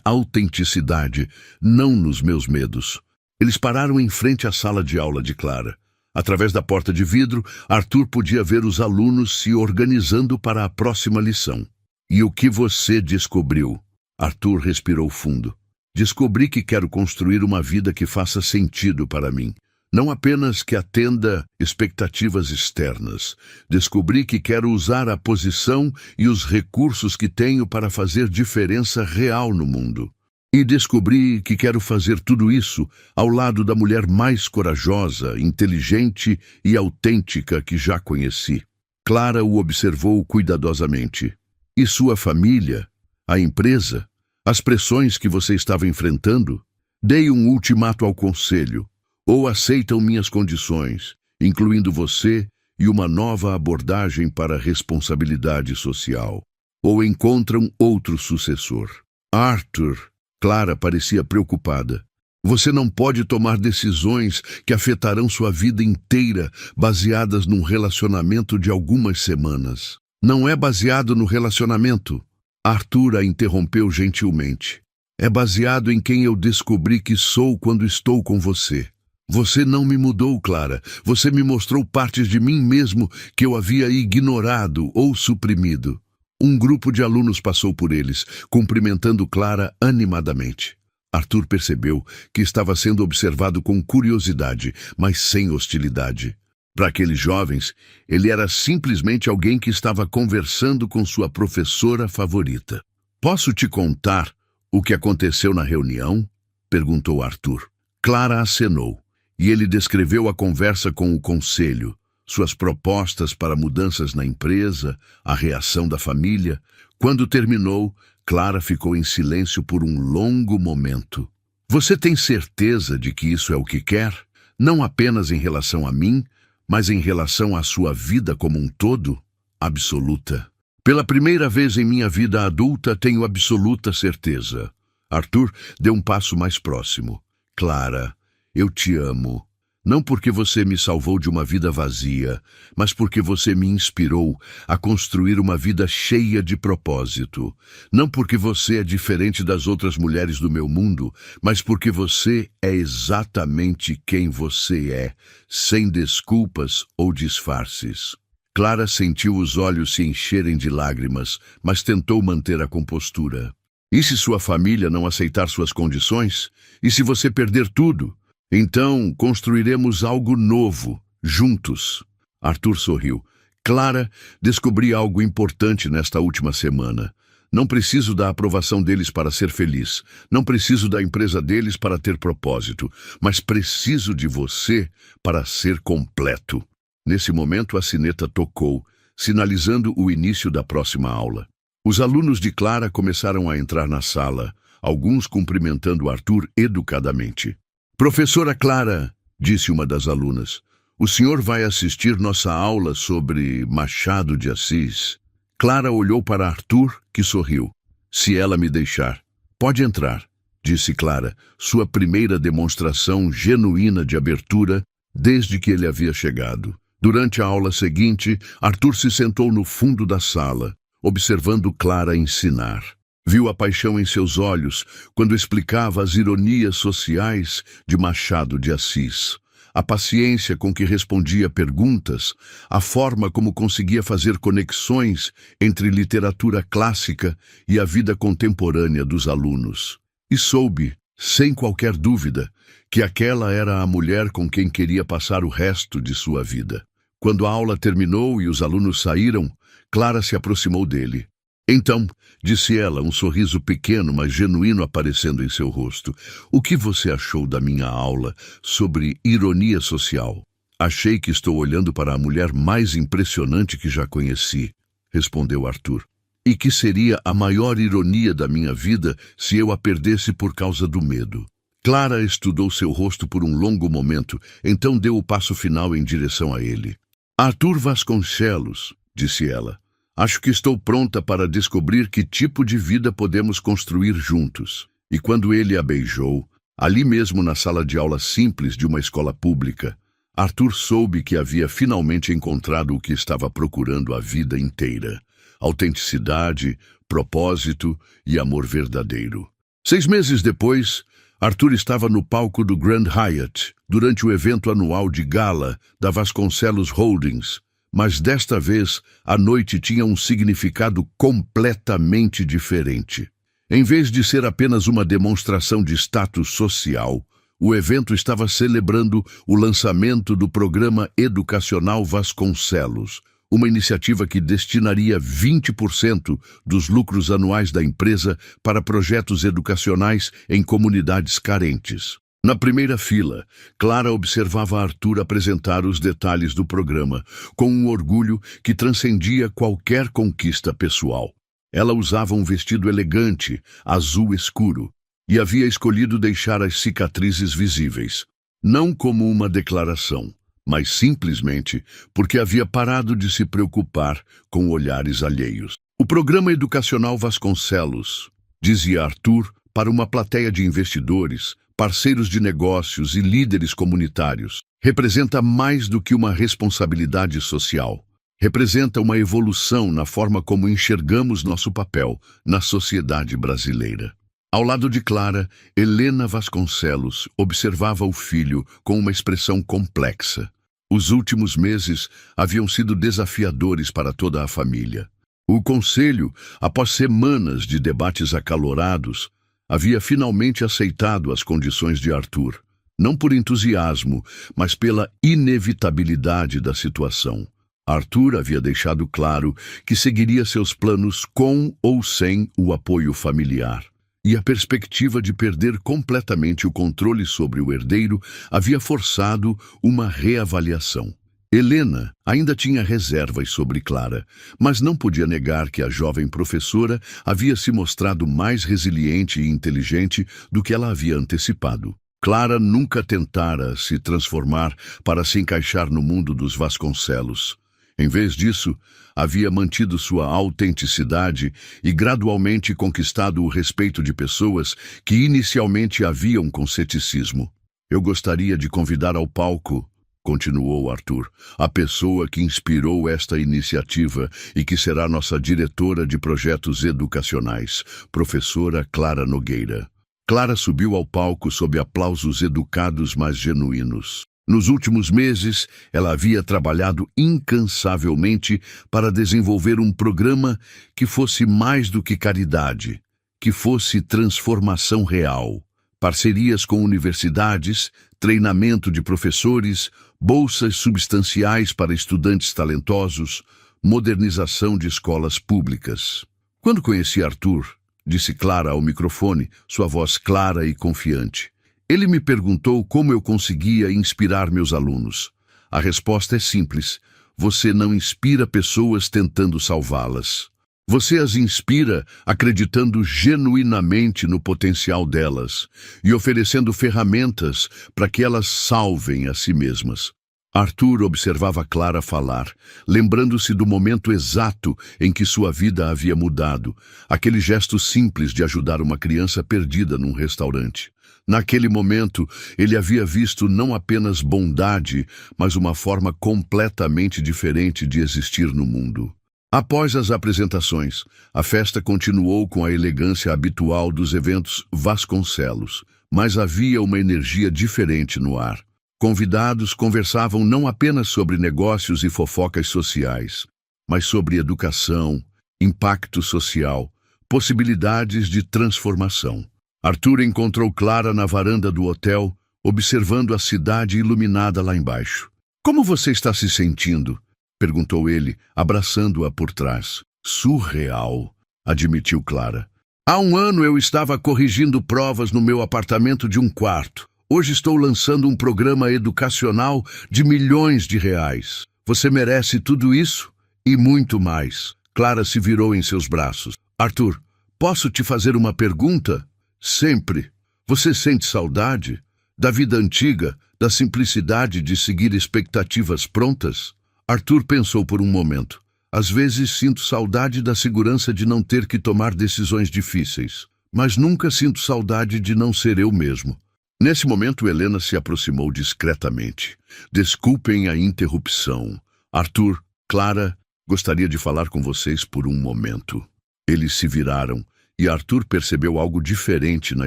autenticidade, não nos meus medos. Eles pararam em frente à sala de aula de Clara. Através da porta de vidro, Arthur podia ver os alunos se organizando para a próxima lição. E o que você descobriu? Arthur respirou fundo. Descobri que quero construir uma vida que faça sentido para mim. Não apenas que atenda expectativas externas. Descobri que quero usar a posição e os recursos que tenho para fazer diferença real no mundo. E descobri que quero fazer tudo isso ao lado da mulher mais corajosa, inteligente e autêntica que já conheci. Clara o observou cuidadosamente. E sua família? A empresa? As pressões que você estava enfrentando? Dei um ultimato ao conselho. Ou aceitam minhas condições, incluindo você, e uma nova abordagem para a responsabilidade social. Ou encontram outro sucessor. Arthur, Clara parecia preocupada. Você não pode tomar decisões que afetarão sua vida inteira baseadas num relacionamento de algumas semanas. Não é baseado no relacionamento. Arthur a interrompeu gentilmente. É baseado em quem eu descobri que sou quando estou com você. Você não me mudou, Clara. Você me mostrou partes de mim mesmo que eu havia ignorado ou suprimido. Um grupo de alunos passou por eles, cumprimentando Clara animadamente. Arthur percebeu que estava sendo observado com curiosidade, mas sem hostilidade. Para aqueles jovens, ele era simplesmente alguém que estava conversando com sua professora favorita. Posso te contar o que aconteceu na reunião? Perguntou Arthur. Clara acenou. E ele descreveu a conversa com o conselho, suas propostas para mudanças na empresa, a reação da família. Quando terminou, Clara ficou em silêncio por um longo momento. Você tem certeza de que isso é o que quer? Não apenas em relação a mim, mas em relação à sua vida como um todo? Absoluta. Pela primeira vez em minha vida adulta, tenho absoluta certeza. Arthur deu um passo mais próximo. Clara, eu te amo, não porque você me salvou de uma vida vazia, mas porque você me inspirou a construir uma vida cheia de propósito. Não porque você é diferente das outras mulheres do meu mundo, mas porque você é exatamente quem você é, sem desculpas ou disfarces. Clara sentiu os olhos se encherem de lágrimas, mas tentou manter a compostura. E se sua família não aceitar suas condições? E se você perder tudo? Então, construiremos algo novo, juntos. Arthur sorriu. Clara, descobri algo importante nesta última semana. Não preciso da aprovação deles para ser feliz. Não preciso da empresa deles para ter propósito. Mas preciso de você para ser completo. Nesse momento, a sineta tocou, sinalizando o início da próxima aula. Os alunos de Clara começaram a entrar na sala, alguns cumprimentando Arthur educadamente. Professora Clara, disse uma das alunas, o senhor vai assistir nossa aula sobre Machado de Assis. Clara olhou para Arthur, que sorriu. Se ela me deixar. Pode entrar, disse Clara, sua primeira demonstração genuína de abertura desde que ele havia chegado. Durante a aula seguinte, Arthur se sentou no fundo da sala, observando Clara ensinar. Viu a paixão em seus olhos quando explicava as ironias sociais de Machado de Assis, a paciência com que respondia perguntas, a forma como conseguia fazer conexões entre literatura clássica e a vida contemporânea dos alunos. E soube, sem qualquer dúvida, que aquela era a mulher com quem queria passar o resto de sua vida. Quando a aula terminou e os alunos saíram, Clara se aproximou dele. Então, disse ela, um sorriso pequeno, mas genuíno aparecendo em seu rosto, o que você achou da minha aula sobre ironia social? Achei que estou olhando para a mulher mais impressionante que já conheci, respondeu Arthur. E que seria a maior ironia da minha vida se eu a perdesse por causa do medo. Clara estudou seu rosto por um longo momento, então deu o passo final em direção a ele. Arthur Vasconcelos, disse ela. Acho que estou pronta para descobrir que tipo de vida podemos construir juntos. E quando ele a beijou, ali mesmo na sala de aula simples de uma escola pública, Arthur soube que havia finalmente encontrado o que estava procurando a vida inteira. Autenticidade, propósito e amor verdadeiro. 6 meses depois, Arthur estava no palco do Grand Hyatt, durante o evento anual de gala da Vasconcelos Holdings, mas desta vez a noite tinha um significado completamente diferente. Em vez de ser apenas uma demonstração de status social, O evento estava celebrando o lançamento do Programa Educacional Vasconcelos, uma iniciativa que destinaria 20% dos lucros anuais da empresa para projetos educacionais em comunidades carentes. Na primeira fila, Clara observava Arthur apresentar os detalhes do programa, com um orgulho que transcendia qualquer conquista pessoal. Ela usava um vestido elegante, azul escuro, e havia escolhido deixar as cicatrizes visíveis, não como uma declaração, mas simplesmente porque havia parado de se preocupar com olhares alheios. O Programa Educacional Vasconcelos, dizia Arthur para uma plateia de investidores, parceiros de negócios e líderes comunitários, representa mais do que uma responsabilidade social. Representa uma evolução na forma como enxergamos nosso papel na sociedade brasileira. Ao lado de Clara, Helena Vasconcelos observava o filho com uma expressão complexa. Os últimos meses haviam sido desafiadores para toda a família. O conselho, após semanas de debates acalorados, havia finalmente aceitado as condições de Arthur, não por entusiasmo, mas pela inevitabilidade da situação. Arthur havia deixado claro que seguiria seus planos com ou sem o apoio familiar. E a perspectiva de perder completamente o controle sobre o herdeiro havia forçado uma reavaliação. Helena ainda tinha reservas sobre Clara, mas não podia negar que a jovem professora havia se mostrado mais resiliente e inteligente do que ela havia antecipado. Clara nunca tentara se transformar para se encaixar no mundo dos Vasconcelos. Em vez disso, havia mantido sua autenticidade e gradualmente conquistado o respeito de pessoas que inicialmente a viam com ceticismo. Eu gostaria de convidar ao palco, continuou Arthur, a pessoa que inspirou esta iniciativa e que será nossa diretora de projetos educacionais, professora Clara Nogueira. Clara subiu ao palco sob aplausos educados mas genuínos. Nos últimos meses, ela havia trabalhado incansavelmente para desenvolver um programa que fosse mais do que caridade, que fosse transformação real. Parcerias com universidades, treinamento de professores, bolsas substanciais para estudantes talentosos, modernização de escolas públicas. Quando conheci Arthur, disse Clara ao microfone, sua voz clara e confiante. Ele me perguntou como eu conseguia inspirar meus alunos. A resposta é simples. Você não inspira pessoas tentando salvá-las. Você as inspira acreditando genuinamente no potencial delas e oferecendo ferramentas para que elas salvem a si mesmas. Arthur observava Clara falar, lembrando-se do momento exato em que sua vida havia mudado, aquele gesto simples de ajudar uma criança perdida num restaurante. Naquele momento, ele havia visto não apenas bondade, mas uma forma completamente diferente de existir no mundo. Após as apresentações, a festa continuou com a elegância habitual dos eventos Vasconcelos, mas havia uma energia diferente no ar. Convidados conversavam não apenas sobre negócios e fofocas sociais, mas sobre educação, impacto social, possibilidades de transformação. Arthur encontrou Clara na varanda do hotel, observando a cidade iluminada lá embaixo. Como você está se sentindo? Perguntou ele, abraçando-a por trás. Surreal, admitiu Clara. Há um ano eu estava corrigindo provas no meu apartamento de um quarto. Hoje estou lançando um programa educacional de milhões de reais. Você merece tudo isso e muito mais. Clara se virou em seus braços. Arthur, posso te fazer uma pergunta? Sempre. Você sente saudade da vida antiga, da simplicidade de seguir expectativas prontas? Arthur pensou por um momento. Às vezes sinto saudade da segurança de não ter que tomar decisões difíceis, mas nunca sinto saudade de não ser eu mesmo. Nesse momento, Helena se aproximou discretamente. Desculpem a interrupção. Arthur, Clara, gostaria de falar com vocês por um momento. Eles se viraram e Arthur percebeu algo diferente na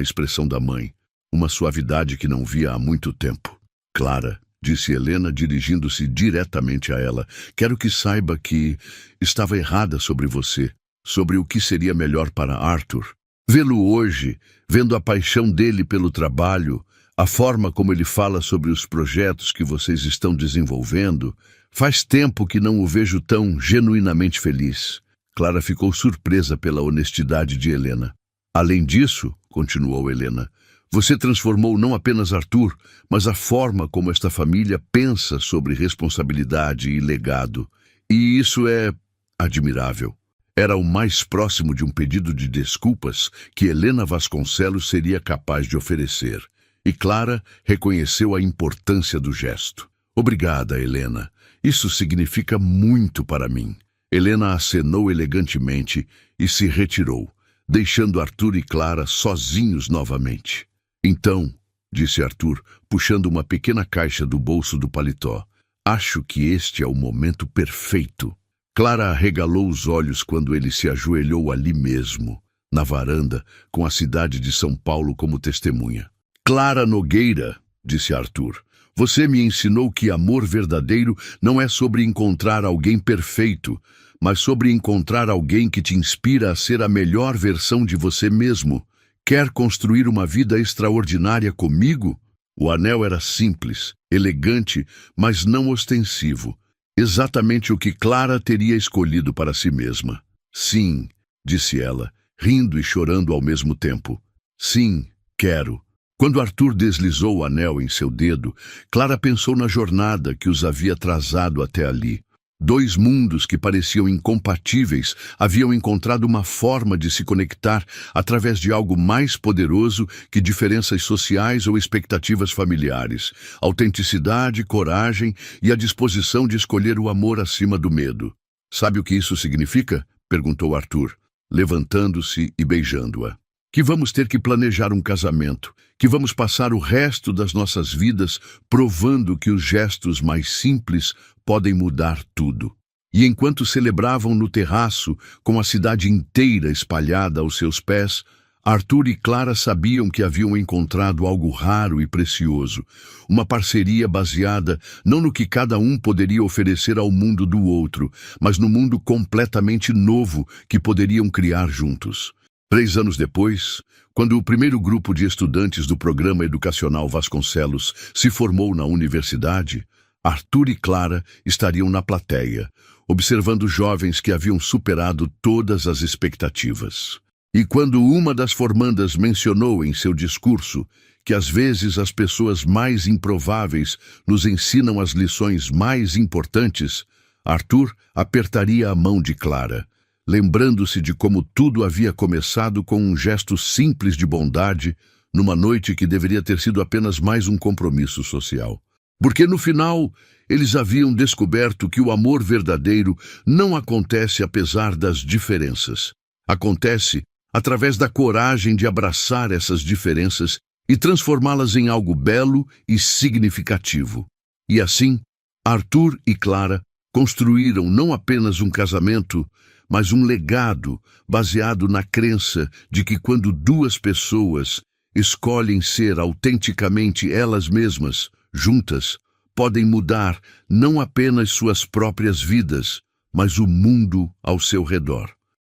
expressão da mãe, uma suavidade que não via há muito tempo. Clara, disse Helena, dirigindo-se diretamente a ela, quero que saiba que estava errada sobre você, sobre o que seria melhor para Arthur. Vê-lo hoje, vendo a paixão dele pelo trabalho, A forma como ele fala sobre os projetos que vocês estão desenvolvendo, faz tempo que não o vejo tão genuinamente feliz. Clara ficou surpresa pela honestidade de Helena. Além disso, continuou Helena, você transformou não apenas Arthur, mas a forma como esta família pensa sobre responsabilidade e legado. E isso é admirável. Era o mais próximo de um pedido de desculpas que Helena Vasconcelos seria capaz de oferecer. E Clara reconheceu a importância do gesto. Obrigada, Helena. Isso significa muito para mim. Helena acenou elegantemente e se retirou, deixando Arthur e Clara sozinhos novamente. Então, disse Arthur, puxando uma pequena caixa do bolso do paletó, acho que este é o momento perfeito. Clara arregalou os olhos quando ele se ajoelhou ali mesmo, na varanda, com a cidade de São Paulo como testemunha. Clara Nogueira, disse Arthur, você me ensinou que amor verdadeiro não é sobre encontrar alguém perfeito, mas sobre encontrar alguém que te inspira a ser a melhor versão de você mesmo. Quer construir uma vida extraordinária comigo? O anel era simples, elegante, mas não ostensivo. Exatamente o que Clara teria escolhido para si mesma. Sim, disse ela, rindo e chorando ao mesmo tempo. Sim, quero. Quando Arthur deslizou o anel em seu dedo, Clara pensou na jornada que os havia trazado até ali. Dois mundos que pareciam incompatíveis haviam encontrado uma forma de se conectar através de algo mais poderoso que diferenças sociais ou expectativas familiares. Autenticidade, coragem e a disposição de escolher o amor acima do medo. Sabe o que isso significa? Perguntou Arthur, levantando-se e beijando-a. Que vamos ter que planejar um casamento, que vamos passar o resto das nossas vidas provando que os gestos mais simples podem mudar tudo. E enquanto celebravam no terraço, com a cidade inteira espalhada aos seus pés, Arthur e Clara sabiam que haviam encontrado algo raro e precioso, uma parceria baseada não no que cada um poderia oferecer ao mundo do outro, mas no mundo completamente novo que poderiam criar juntos. 3 anos depois, quando o primeiro grupo de estudantes do Programa Educacional Vasconcelos se formou na universidade, Arthur e Clara estariam na plateia, observando jovens que haviam superado todas as expectativas. E quando uma das formandas mencionou em seu discurso que às vezes as pessoas mais improváveis nos ensinam as lições mais importantes, Arthur apertaria a mão de Clara, lembrando-se de como tudo havia começado com um gesto simples de bondade numa noite que deveria ter sido apenas mais um compromisso social. Porque no final, eles haviam descoberto que o amor verdadeiro não acontece apesar das diferenças. Acontece através da coragem de abraçar essas diferenças e transformá-las em algo belo e significativo. E assim, Arthur e Clara construíram não apenas um casamento, mas um legado baseado na crença de que quando duas pessoas escolhem ser autenticamente elas mesmas, juntas, podem mudar não apenas suas próprias vidas, mas o mundo ao seu redor.